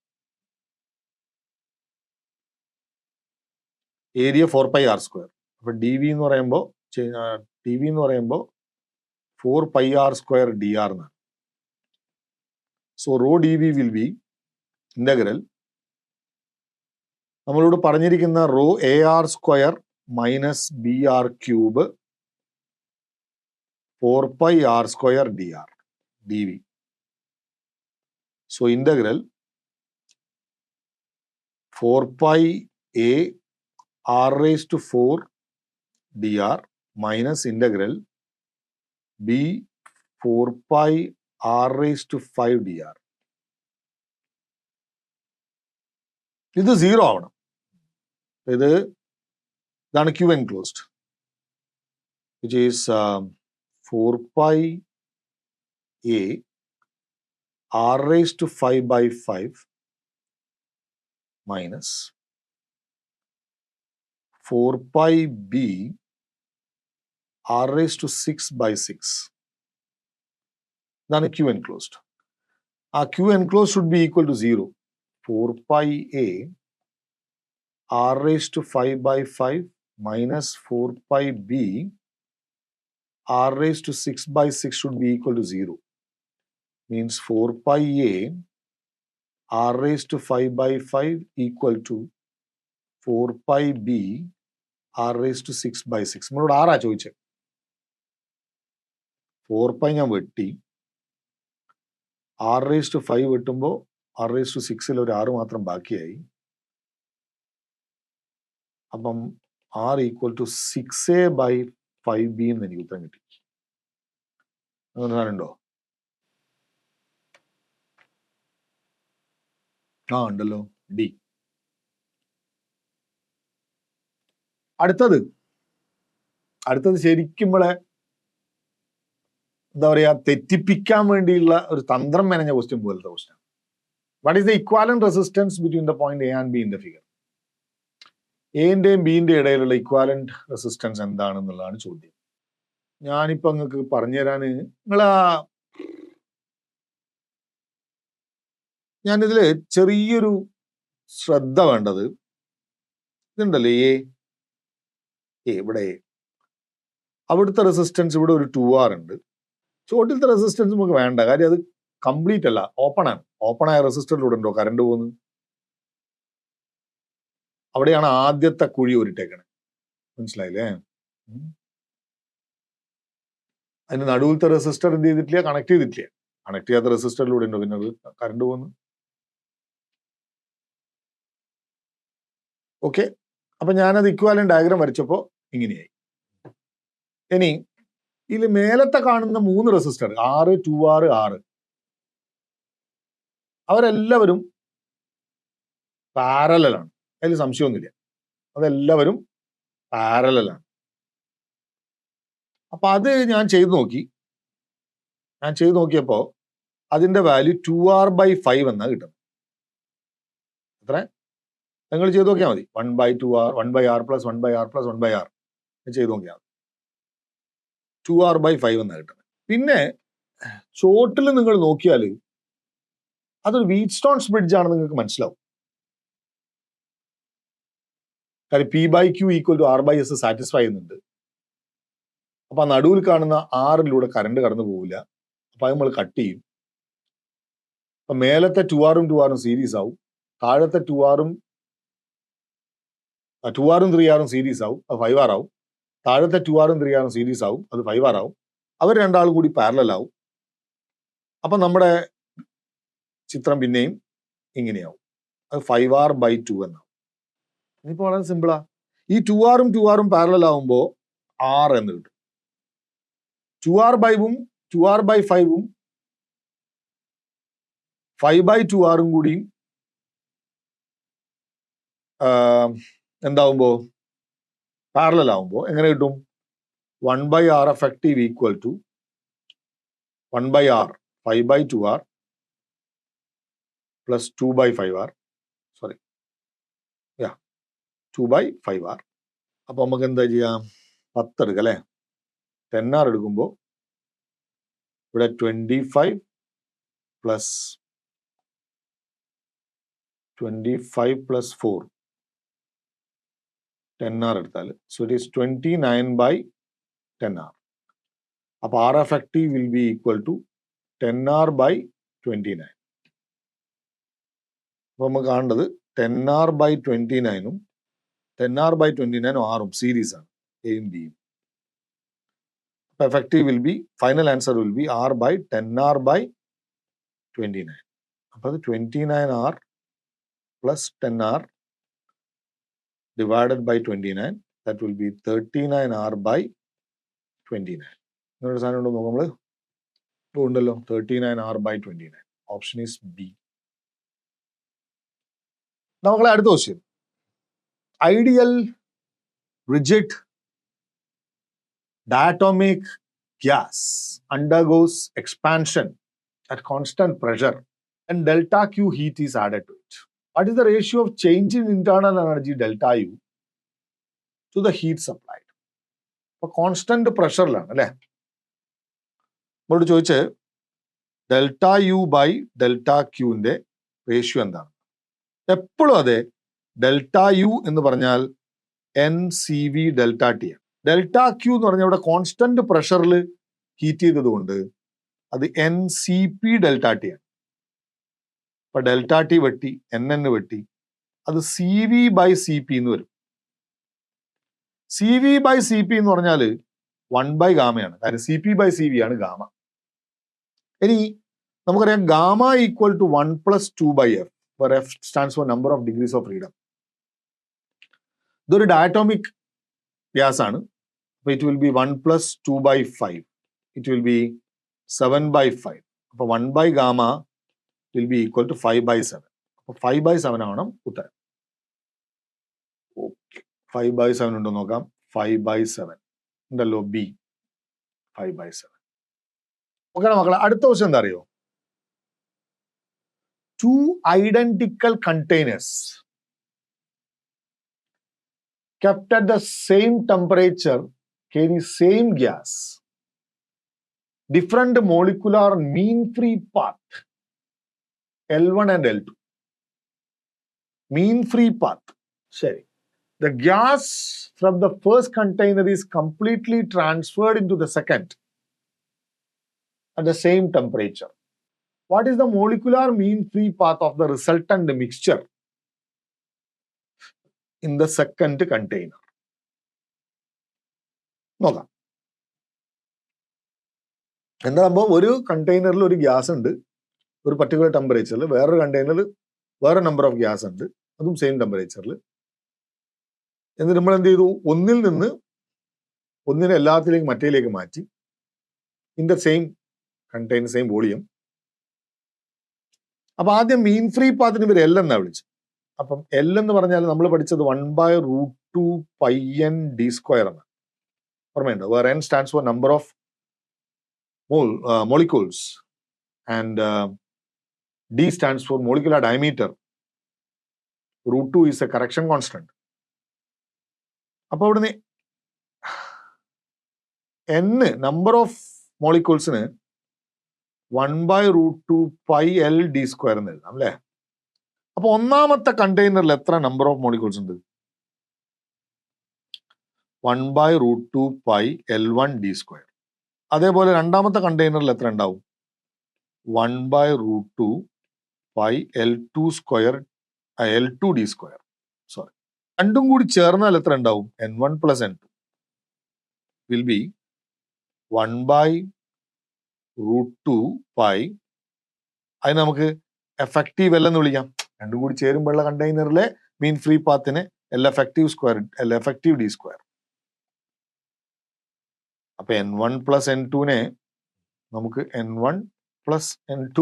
Area 4πr². അപ്പൊ ഡി വി എന്ന് പറയുമ്പോൾ 4πr² dr എന്നാണ്. So rho D V will be integral നമ്മളോട് പറഞ്ഞിരിക്കുന്ന rho AR² minus BR³ 4πr² dr dv. So integral 4πa r⁴ dr minus integral b 4πr⁵ dr. ഇത് 0 ആവണം. ഇതാണ് Q enclosed, which is 4πa r⁵ minus 4πb r⁶/6. ഇതാണ് Q enclosed. ആ Q enclosed should be equal to 0. 4πa r⁵ minus 4πb r⁶/6 should be equal to 0. Means 4πa r⁵ equal to 4πb r⁶/6. നമ്മളോട് ആറാ ചോദിച്ചത്. 4π ഞാൻ വെട്ടി, r⁵ വെട്ടുമ്പോൾ r⁶ ഒരു 6 മാത്രം ബാക്കിയായി. അപ്പം r ഈക്വൽ ടു 6a/5b എന്ന് എനിക്ക് ഉത്തരം കിട്ടി. അങ്ങനെ സാധനമുണ്ടോ? ഉണ്ടല്ലോ. ഡി. അടുത്തത് ശരിക്കും നമ്മളെ എന്താ പറയാ തെറ്റിപ്പിക്കാൻ വേണ്ടിയുള്ള ഒരു തന്ത്രം മെനഞ്ഞ ക്വസ്റ്റ്യൻ പോലത്തെ question. What is the equivalent resistance between the point A and be in the figure? എൻ്റെയും ബിന്റെ ഇടയിലുള്ള ഇക്വാലന്റ് റെസിസ്റ്റൻസ് എന്താണെന്നുള്ളതാണ് ചോദ്യം. ഞാനിപ്പോ നിങ്ങൾക്ക് പറഞ്ഞുതരാന് ഞാനിതില് ചെറിയൊരു ശ്രദ്ധ വേണ്ടത് ഇതുണ്ടല്ലേ, ഇവിടെ അവിടുത്തെ റെസിസ്റ്റൻസ് ഇവിടെ ഒരു 2R ഉണ്ട്. ചോട്ടിലത്തെ റെസിസ്റ്റൻസ് നമുക്ക് വേണ്ട, കാര്യം അത് കംപ്ലീറ്റ് അല്ല, ഓപ്പൺ ആണ്. ഓപ്പൺ ആയ റെസിസ്റ്ററിലൂടെ ഉണ്ടോ കറണ്ട് പോകുന്നത്? അവിടെയാണ് ആദ്യത്തെ കുഴി ഉരുട്ടേക്കണേ. മനസ്സിലായില്ലേ? അതിന് നടുവിലത്തെ റെസിസ്റ്റർ എന്ത് ചെയ്തിട്ടില്ല? കണക്ട് ചെയ്തിട്ടില്ല. കണക്ട് ചെയ്യാത്ത റെസിസ്റ്ററിലൂടെ ഉണ്ടോ പിന്നെ കറണ്ട് പോകുന്നു? ഓക്കെ, അപ്പൊ ഞാനത് ഇക്വാലന്റ് ഡയഗ്രാം വരച്ചപ്പോ ഇങ്ങനെയായി. ഇനി ഇതിൽ മേലത്തെ കാണുന്ന 3 റെസിസ്റ്റർ 6, 2R, 6 അവരെല്ലാവരും പാരലലാണ്. അതിൽ സംശയമൊന്നുമില്ല, അതെല്ലാവരും പാരലലാണ്. അപ്പൊ അത് ഞാൻ ചെയ്തു നോക്കി. ഞാൻ ചെയ്ത് നോക്കിയപ്പോൾ അതിന്റെ വാല്യൂ 2r/5 എന്നാണ് കിട്ടുന്നത്. എത്ര? നിങ്ങൾ ചെയ്ത് നോക്കിയാൽ മതി. 1/2r 1/r + 1/r + 1/r ചെയ്ത് നോക്കിയാൽ മതി. 2r/5 എന്നാണ് കിട്ടുന്നത്. പിന്നെ ചോട്ടിൽ നിങ്ങൾ നോക്കിയാൽ അതൊരു വീറ്റ്സ്റ്റോൺസ് ബ്രിഡ്ജ് ആണെന്ന് നിങ്ങൾക്ക് മനസ്സിലാവും. കാര്യം P/Q = R/S സാറ്റിസ്ഫൈ ചെയ്യുന്നുണ്ട്. അപ്പൊ ആ നടുവിൽ കാണുന്ന ആറിലൂടെ കറണ്ട് കടന്നു പോവില്ല. അപ്പൊ അത് നമ്മൾ കട്ട് ചെയ്യും. അപ്പൊ മേലത്തെ 2r-ഉം 2r-ഉം സീരീസ് ആവും, താഴത്തെ 2r-ഉം 3r-ഉം സീരീസ് ആവും, അത് 5r ആവും. താഴത്തെ 2r-ഉം 3r-ഉം സീരീസ് ആവും, അത് 5r ആവും. അവർ രണ്ടാളും കൂടി പാരലൽ ആവും. അപ്പൊ നമ്മുടെ ചിത്രം പിന്നെയും ഇങ്ങനെയാവും. അത് 5r/2 എന്നാവും. ഇതിപ്പോ വളരെ സിമ്പിളാ. ഈ 2r-ഉം 2r-ഉം പാരലൽ ആവുമ്പോൾ r എന്ന് കിട്ടും. 2r/5-ഉം 2r/5-ഉം 5/2r-ഉം കൂടി എന്താവുമ്പോ പാരലൽ ആവുമ്പോൾ എങ്ങനെ കിട്ടും? 1/r effective = 1/r 5/2r plus 2/5r. Sorry, 2/5r. അപ്പൊ നമുക്ക് എന്താ ചെയ്യാം? 10 എടുക്കാം അല്ലെ? 10r എടുക്കുമ്പോൾ ഇവിടെ 25 plus 4 10r എടുത്താൽ so it is 29/10r. അപ്പൊ r effective will be equal to 10r/29. അപ്പൊ നമുക്ക് കാണേണ്ടത് 10r/29-ഉം 10r/29-ഉം r-ഉം സീരീസ് ആണ്, എയും ബിയും. അപ്പൊ effective will be, final answer will be r/10r/29. അപ്പൊ അത് 29r plus 10r divided by 29, that will be 39r/29. ഇങ്ങനൊരു സാധനം ഉണ്ടോ നോക്കാം നമ്മള്. ഉണ്ടല്ലോ, 39r/29. Option is B. നമ്മളെ അടുത്ത question. Ideal rigid diatomic gas undergoes expansion at constant pressure and delta Q heat is added to it. What is the ratio of change in internal energy delta U to the heat supplied? അപ്പോൾ constant പ്രഷറിലാണ് അല്ലെ നമ്മളോട് ചോദിച്ച് delta U by delta ക്യൂവിന്റെ ratio എന്താണ്? എപ്പോഴും അതെ, delta U എന്ന് പറഞ്ഞാൽ NCV ഡെൽറ്റ ടി ആണ്. ഡെൽറ്റ ക്യൂ എന്ന് പറഞ്ഞാൽ ഇവിടെ കോൺസ്റ്റന്റ് പ്രഷറിൽ ഹീറ്റ് ചെയ്തത് കൊണ്ട് അത് NCP ഡെൽറ്റ ടി ആണ്. അപ്പൊ ഡെൽറ്റ ടി വെട്ടി NN വെട്ടി അത് CV/CP എന്ന് വരും. CV/CP എന്ന് പറഞ്ഞാൽ 1/ഗാമയാണ്. കാര്യം CP/CV ആണ് ഗാമ. ഇനി നമുക്കറിയാം gamma = 1 + 2/F, where F stands for number of degrees of freedom. ഇതൊരു ഡയറ്റോമിക് ഗ്യാസ് ആണ്. അപ്പൊ it will be 1 + 2/5. It will be 7/5. അപ്പൊ 1/ഗാമ will be equal to 5/7. അപ്പൊ 5/7 ആവണം ഉത്തരം. ഓക്കെ, 5/7 ഉണ്ടോ നോക്കാം. 5/7 ഉണ്ടല്ലോ, ബി 5/7. ഓക്കെ മക്കളെ, അടുത്ത ക്വസ്റ്റ്യൻ എന്താ അറിയോ? 2 identical containers kept at the same temperature carry same gas, different molecular mean free path L1 and L2. Mean free path. ശരി. The gas from the first container is completely transferred into the second at the same temperature. What is the molecular mean free path of the resultant mixture in the second container? നോക്കാം. എന്താ സംഭവം? ഒരു കണ്ടെയ്നറിൽ ഒരു gas ഉണ്ട്, ഒരു particular ടെമ്പറേച്ചറിൽ. വേറൊരു കണ്ടെയ്നറിൽ വേറെ നമ്പർ ഓഫ് ഗ്യാസ് ഉണ്ട്, അതും സെയിം ടെമ്പറേച്ചറിൽ. എന്നിട്ട് നമ്മൾ എന്ത് ചെയ്തു? ഒന്നിനെ എല്ലാത്തിലേക്കും മറ്റേലേക്ക് മാറ്റി. In the same container, same volume. അപ്പൊ ആദ്യം മീൻ ഫ്രീ പാത്തിന് ഇവർ L എന്നാ വിളിച്ചു. അപ്പം L എന്ന് പറഞ്ഞാൽ നമ്മൾ പഠിച്ചത് 1/√2 πN d² എന്നാണ്. ഓർമ്മയുണ്ടോ? Where N stands for number of molecules, and D stands for molecular diameter. √2 is a correction constant. അപ്പോൾ അവിടുന്ന് n number of moleculesന് 1/√2 pi L d square എന്ന് എഴുതാം അല്ലേ? അപ്പൊ ഒന്നാമത്തെ കണ്ടെയ്നറിൽ എത്ര നമ്പർ ഓഫ് മോളിക്യൂൾസ് ഉണ്ട്? 1/√2 pi L1 d square. അതേപോലെ രണ്ടാമത്തെ കണ്ടെയ്നറിൽ എത്ര ഉണ്ടാവും? 1/√2 pi L2 square L2 d square. Sorry, രണ്ടും കൂടി ചേർന്നാൽ എത്ര ഉണ്ടാവും? N1 plus N2 will be 1/√2 pi. അത് നമുക്ക് എഫക്റ്റീവ് എൽ എന്ന് വിളിക്കാം. രണ്ടും കൂടി ചേരുമ്പോഴുള്ള കണ്ടെയ്നറിലെ മീൻ ഫ്രീ പാത്തിനെ L effective square, L effective D square. അപ്പൊ N1 plus N2നെ നമുക്ക് N1 plus N2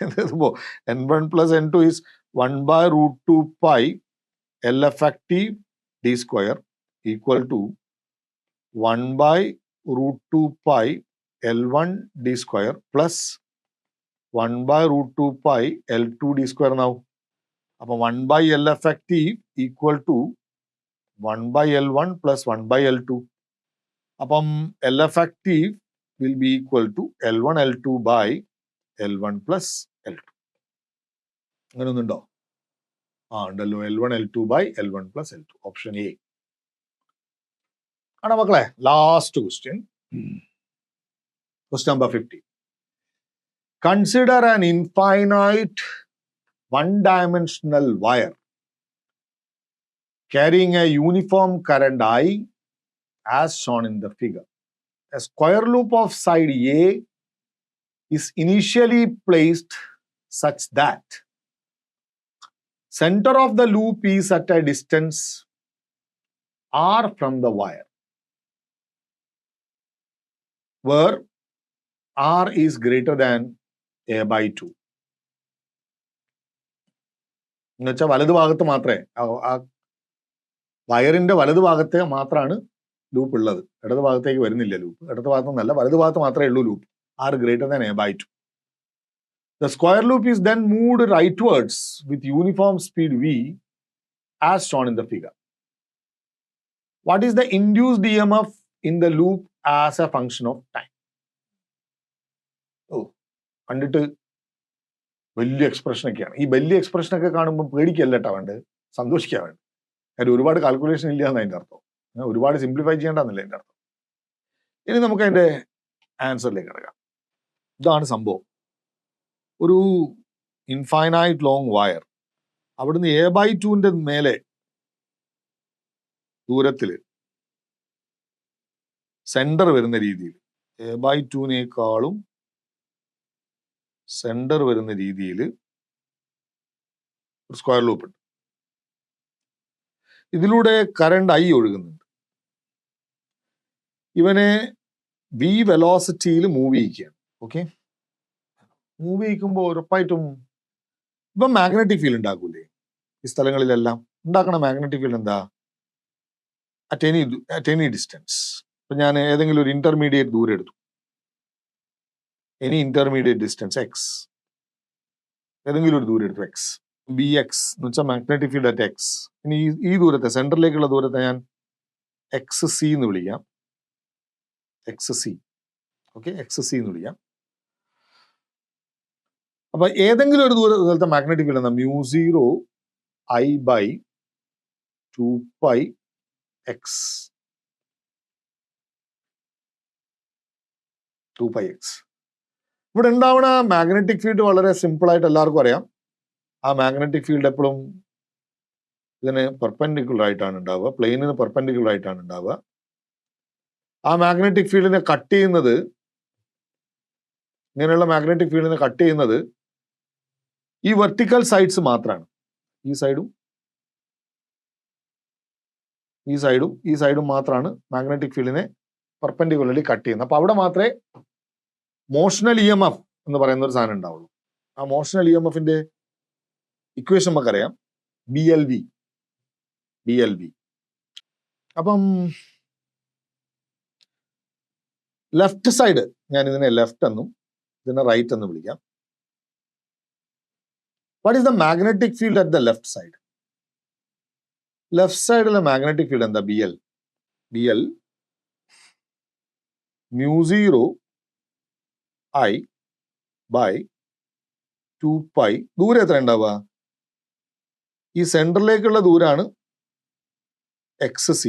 എഴുതുമ്പോ N1 plus N2 is 1/√2 pi L effective d square equal to 1/√2 pi L1 d square plus 1/√2 pi L2 d square now. അപ്പൊ 1/L effective equal to 1/L1 plus 1/L2. അപ്പം L effective will be equal to L1 L2 by L1 plus L2. അങ്ങനെ ഒന്നുണ്ടോ? ഉണ്ടല്ലോ. L1 L2 by L1 plus L2. Option A ആണ് മക്കളെ. Last question, question number 50. Consider an infinite one-dimensional wire carrying a uniform current I as shown in the figure. A square loop of side A is initially placed such that center of the loop is at a distance R from the wire, where R is greater than A/2. എന്നുവെച്ചാൽ വലതുഭാഗത്ത് മാത്രമേ, ആ വയറിന്റെ വലതുഭാഗത്തെ മാത്രമാണ് loop ഉള്ളത്. ഇടത് ഭാഗത്തേക്ക് വരുന്നില്ല ലൂപ്പ്. ഇടത് ഭാഗത്ത് നിന്നല്ല, വലതുഭാഗത്ത് മാത്രമേ ഉള്ളൂ loop. R greater than A/2. The square loop is then moved rightwards with uniform speed V as shown in the figure. What is the induced EMF in the loop as a function of time? കണ്ടിട്ട് വലിയ എക്സ്പ്രഷനൊക്കെയാണ്. ഈ വലിയ എക്സ്പ്രഷനൊക്കെ കാണുമ്പോൾ പേടിക്കല്ല കേട്ടോ വേണ്ടത്, സന്തോഷിക്കാൻ വേണ്ട. കാര്യം ഒരുപാട് കാൽക്കുലേഷൻ ഇല്ല എന്ന് അതിൻ്റെ അർത്ഥം. ഒരുപാട് സിംപ്ലിഫൈ ചെയ്യേണ്ടെന്നല്ല എൻ്റെ അർത്ഥം. ഇനി നമുക്ക് അതിൻ്റെ ആൻസറിലേക്ക് കിടക്കാം. ഇതാണ് സംഭവം. ഒരു ഇൻഫൈനൈറ്റ് ലോങ് വയർ, അവിടുന്ന് A/2ന്റെ മേലെ ദൂരത്തിൽ സെന്റർ വരുന്ന രീതിയിൽ, A/2നേക്കാളും സെന്റർ വരുന്ന രീതിയിൽ ഒരു സ്ക്വയർ ലൂപ്പ് ഉണ്ട്. ഇതിലൂടെ കറണ്ട് I ഒഴുകുന്നുണ്ട്. ഇവനെ V വെലോസിറ്റിയിൽ മൂവ് ചെയ്യിക്കുകയാണ്. ഓക്കെ, മൂവ് ചെയ്യിക്കുമ്പോൾ ഉറപ്പായിട്ടും ഇപ്പം മാഗ്നറ്റിക് ഫീൽഡ് ഉണ്ടാക്കൂലേ ഈ സ്ഥലങ്ങളിലെല്ലാം? ഉണ്ടാക്കണ മാഗ്നറ്റിക് ഫീൽഡ് എന്താ? At any distance. ഇപ്പൊ ഞാൻ ഏതെങ്കിലും ഒരു ഇന്റർമീഡിയറ്റ് ദൂരം എടുത്തു, എനി ഇന്റർമീഡിയറ്റ് ഡിസ്റ്റൻസ് x, ഏതെങ്കിലും ഒരു ദൂരം എടുത്തു x, bx എന്ന് വെച്ചാൽ മാഗ്നറ്റിക് ഫീൽഡ് അറ്റ് x. ഇനി ഈ ദൂരത്തെ, സെന്ററിലേക്കുള്ള ദൂരത്തെ ഞാൻ xc എന്ന് വിളിക്കാം. xc, ഓക്കെ, xc എന്ന് വിളിക്കാം. അപ്പൊ ഏതെങ്കിലും ഒരു ദൂരത്തെ മാഗ്നറ്റിക് ഫീൽഡ് എന്താ? μ0 I/2 pi x. 2 pi x. ഇവിടെ ഉണ്ടാവുന്ന മാഗ്നറ്റിക് ഫീൽഡ് വളരെ സിമ്പിൾ ആയിട്ട് എല്ലാവർക്കും അറിയാം. ആ മാഗ്നറ്റിക് ഫീൽഡ് എപ്പോഴും ഇതിന് പെർപെൻഡിക്കുലർ ആയിട്ടാണ് ഉണ്ടാവുക, പ്ലെയിനിന് പെർപെൻഡിക്കുലർ ആയിട്ടാണ് ഉണ്ടാവുക. ആ മാഗ്നറ്റിക് ഫീൽഡിനെ കട്ട് ചെയ്യുന്നത്, ഇങ്ങനെയുള്ള മാഗ്നറ്റിക് ഫീൽഡിനെ കട്ട് ചെയ്യുന്നത് ഈ വെർട്ടിക്കൽ സൈഡ്സ് മാത്രമാണ്. ഈ സൈഡും ഈ സൈഡും ഈ സൈഡും മാത്രമാണ് മാഗ്നറ്റിക് ഫീൽഡിനെ പെർപെൻഡിക്കുലർലി കട്ട് ചെയ്യുന്നത്. അപ്പൊ അവിടെ മാത്രമേ മോഷണൽ EMF എന്ന് പറയുന്ന ഒരു സാധനം ഉണ്ടാവുള്ളൂ. ആ മോഷണൽ EMFന്റെ ഇക്വേഷൻ നമുക്കറിയാം, BLV. അപ്പം ലെഫ്റ്റ് സൈഡ് ഞാൻ ഇതിനെ ലെഫ്റ്റ് എന്നും ഇതിനെ റൈറ്റ് എന്നും വിളിക്കാം. What is the magnetic field at the left side? Left സൈഡിലെ മാഗ്നറ്റിക് ഫീൽഡ് എന്താ? B L μ0 I by 2π. ദൂരം എത്ര ഉണ്ടാവുക? ഈ സെന്ററിലേക്കുള്ള ദൂരാണ് XC.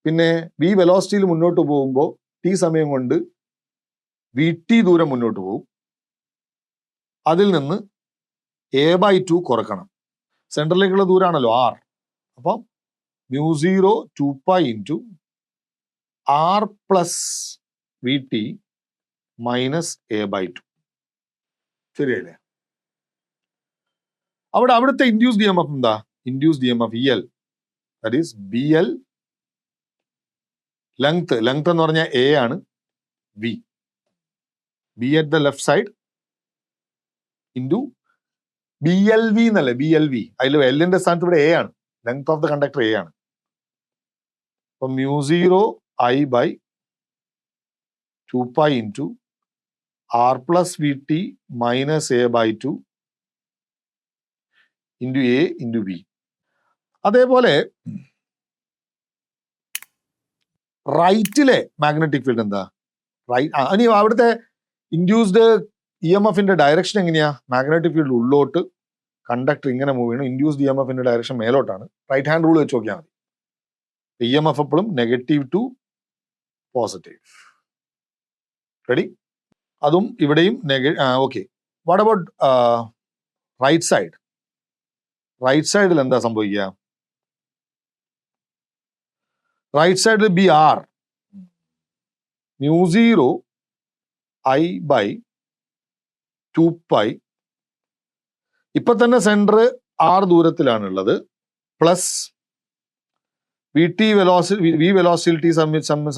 പിന്നെ v വെലോസിറ്റിയിൽ മുന്നോട്ട് പോകുമ്പോൾ t സമയം കൊണ്ട് vt ദൂരം മുന്നോട്ട് പോകും. അതിൽ നിന്ന് a/2 കുറക്കണം. സെന്ററിലേക്കുള്ള ദൂരാണല്ലോ r. അപ്പം μ0 2π into r plus vt minus a/2. ശരിയല്ലേ? അവിടുത്തെ ഇൻഡ്യൂസ്ഡ് EMF എന്താ? Induced EMF EL, that is BL. Length എന്ന് പറഞ്ഞാൽ A ആണ്, V. B at the left side into BLV എന്നല്ലേ? BLV. അതിൽ എല്ലിന്റെ സ്ഥാനത്ത് ഇവിടെ A ആണ്. Length of the conductor A ആണ്. അപ്പൊ μ0 I by 2π into r plus vt minus a/2 into a into v. അതേപോലെ റൈറ്റിലെ മാഗ്നറ്റിക് ഫീൽഡ് എന്താ? ഇനി അവിടുത്തെ ഇൻഡ്യൂസ്ഡ് EMFന്റെ ഡയറക്ഷൻ എങ്ങനെയാ? മാഗ്നറ്റിക് ഫീൽഡ് ഉള്ളോട്ട്, കണ്ടക്ടർ ഇങ്ങനെ മൂവ് ചെയ്യണം. ഇൻഡ്യൂസ്ഡ് EMFന്റെ ഡയറക്ഷൻ മേലോട്ടാണ്. റൈറ്റ് ഹാൻഡ് റൂൾ വെച്ച് നോക്കിയാൽ മതി. EMF എപ്പോഴും നെഗറ്റീവ് ടു പോസിറ്റീവ്. റെഡി? അതും ഇവിടെയും okay. What about right side? Right സൈഡിൽ എന്താ സംഭവിക്കുക? റൈറ്റ് സൈഡിൽ BR μ0 I ബൈ 2π. ഇപ്പൊ തന്നെ സെന്റർ R ദൂരത്തിലാണുള്ളത്. പ്ലസ് v വെലോസിറ്റി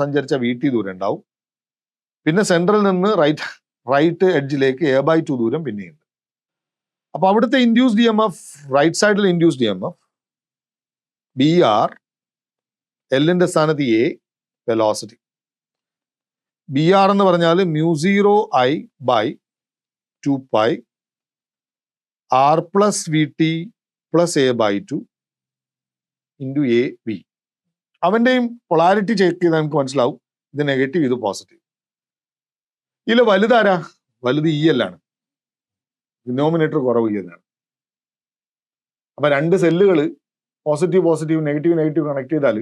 സഞ്ചരിച്ച vt ദൂരം ഉണ്ടാവും. പിന്നെ സെൻട്രൽ നിന്ന് റൈറ്റ് എഡ്ജിലേക്ക് a/2 ദൂരം പിന്നെയുണ്ട്. അപ്പൊ അവിടുത്തെ ഇൻഡ്യൂസ്ഡ് EMF, റൈറ്റ് സൈഡിൽ ഇൻഡ്യൂസ്ഡ് EMF BR, എല്ലിന്റെ സ്ഥാനത്ത് A, വെലോസിറ്റി. BR എന്ന് പറഞ്ഞാൽ μ0 I by 2π r plus vt plus a/2 into AV. അവന്റെയും പൊളാരിറ്റി ചെക്ക് ചെയ്താൽ നമുക്ക് മനസ്സിലാവും ഇത് നെഗറ്റീവ്, ഇത് പോസിറ്റീവ്. ഇതിൽ വലുതാരാ? വലുത് EL ആണ്. ഡിനോമിനേറ്റർ കുറവ് EL ആണ്. അപ്പൊ രണ്ട് സെല്ലുകൾ പോസിറ്റീവ് നെഗറ്റീവ് കണക്ട് ചെയ്താൽ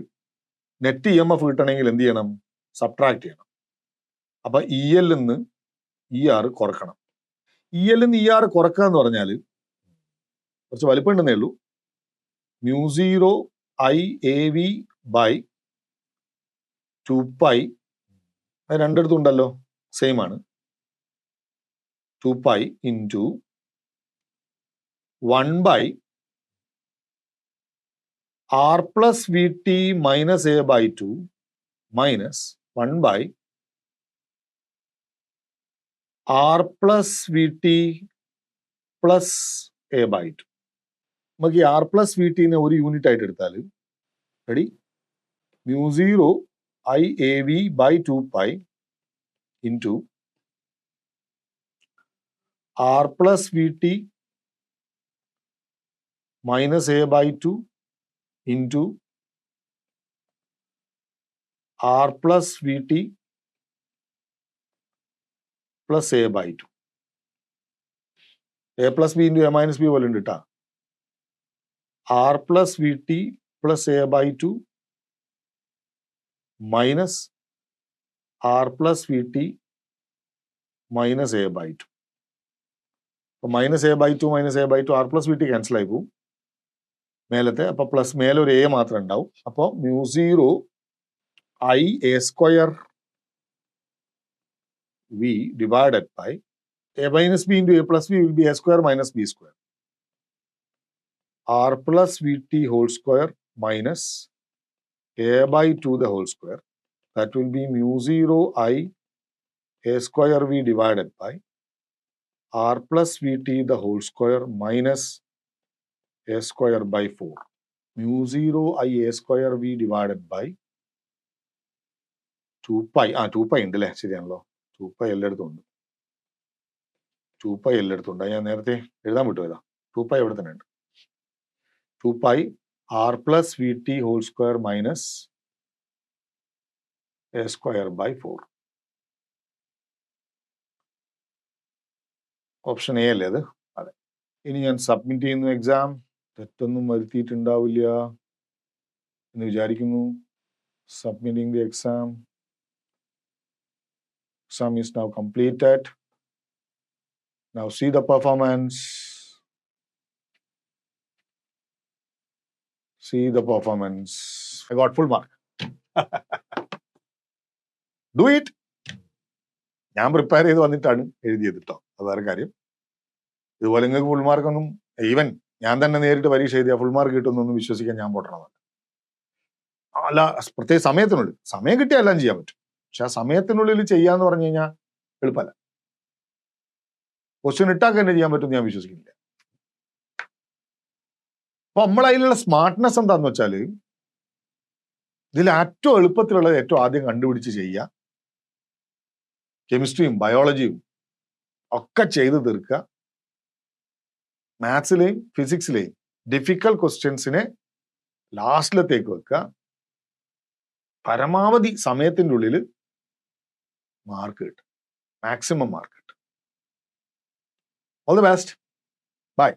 നെറ്റ് EMF കിട്ടണമെങ്കിൽ എന്ത് ചെയ്യണം? സബ്ട്രാക്ട് ചെയ്യണം. അപ്പൊ EL നിന്ന് ER കുറക്കണം. EL നിന്ന് ER കുറക്കുക എന്ന് പറഞ്ഞാൽ കുറച്ച് വലിപ്പം ഉണ്ടെന്നേ ഉള്ളൂ. μ0 I AV ബൈ 2π. അത് രണ്ടിടത്തും ഉണ്ടല്ലോ, സെയിം ആണ്. 2π into 1 by r plus vt minus a/2 minus 1 by r plus vt plus a/2. നമുക്ക് ഈ r പ്ലസ് vtനെ ഒരു യൂണിറ്റ് ആയിട്ട് എടുത്താൽ ready? μ0 I AV by 2π into r plus vt minus a/2 into r plus vt plus a/2. a plus B into a minus B പോലെ ഉണ്ട് കേട്ടാ. r plus vt plus a/2 minus r plus vt minus a/2. അപ്പൊ minus a/2 minus a/2 r plus vt cancel ആയി പോകും മേലത്തെ. അപ്പൊ plus മേലെ ഒരു a മാത്രം ഉണ്ടാവും. അപ്പൊ μ0 I a square v divided by a minus B into a plus B will be a square minus b square r plus vt whole square minus a/2 the whole square. That will be μ0 I a square v divided by r plus vt the whole square minus a square by 4. μ0 I a square v divided by 2π 2π ഉണ്ട് അല്ലേ? ശരിയാണല്ലോ. 2π എല്ലായിടത്തും ഉണ്ട്. 2π എല്ലായിടത്തും ഉണ്ട്. ഞാൻ നേരത്തെ എഴുതാൻ വിട്ടുപോയതാ. 2π എവിടെ തന്നെ ഉണ്ട്. 2π r plus vt whole square minus a square by 4. Option A അല്ലേ അത്? അതെ. ഇനി ഞാൻ സബ്മിറ്റ് ചെയ്യുന്നു എക്സാം. തെറ്റൊന്നും വരുത്തിയിട്ടുണ്ടാവില്ല എന്ന് വിചാരിക്കുന്നു. Submitting the exam. Exam is now completed. Now see the performance. See the performance. I got full mark. Do it. ഞാൻ പ്രിപ്പയർ ചെയ്ത് വന്നിട്ടാണ് എഴുതിയത് കേട്ടോ. അത് വേറെ കാര്യം. ഇതുപോലെ നിങ്ങൾക്ക് ഫുൾ മാർക്കൊന്നും ഈവൻ ഞാൻ തന്നെ നേരിട്ട് പരീക്ഷ എഴുതിയാൽ ഫുൾ മാർക്ക് കിട്ടുമെന്നൊന്നും വിശ്വസിക്കാൻ ഞാൻ പോട്ടണമെന്നല്ല. അല്ല, പ്രത്യേക സമയത്തിനുള്ളിൽ. സമയം കിട്ടിയാൽ എല്ലാം ചെയ്യാൻ പറ്റും. പക്ഷെ ആ സമയത്തിനുള്ളിൽ ചെയ്യാന്ന് പറഞ്ഞു കഴിഞ്ഞാൽ എളുപ്പമല്ല. ക്വസ്റ്റ്യൻ ഇട്ടാൽ തന്നെ ചെയ്യാൻ പറ്റും ഞാൻ വിശ്വസിക്കുന്നില്ല. അപ്പൊ നമ്മൾ അതിലുള്ള സ്മാർട്ട്നെസ് എന്താന്ന് വെച്ചാൽ ഇതിൽ ഏറ്റവും എളുപ്പത്തിലുള്ളത് ഏറ്റവും ആദ്യം കണ്ടുപിടിച്ച് ചെയ്യുക. കെമിസ്ട്രിയും ബയോളജിയും ഒക്കെ ചെയ്ത് തീർക്കുക. മാത്സിലെയും ഫിസിക്സിലെയും ഡിഫിക്കൽട്ട് ക്വസ്റ്റ്യൻസിനെ ലാസ്റ്റിലത്തേക്ക് വെക്കുക. പരമാവധി സമയത്തിൻ്റെ ഉള്ളിൽ മാർക്ക് കിട്ടും. മാക്സിമം മാർക്ക് കിട്ടും. All the best. ബൈ.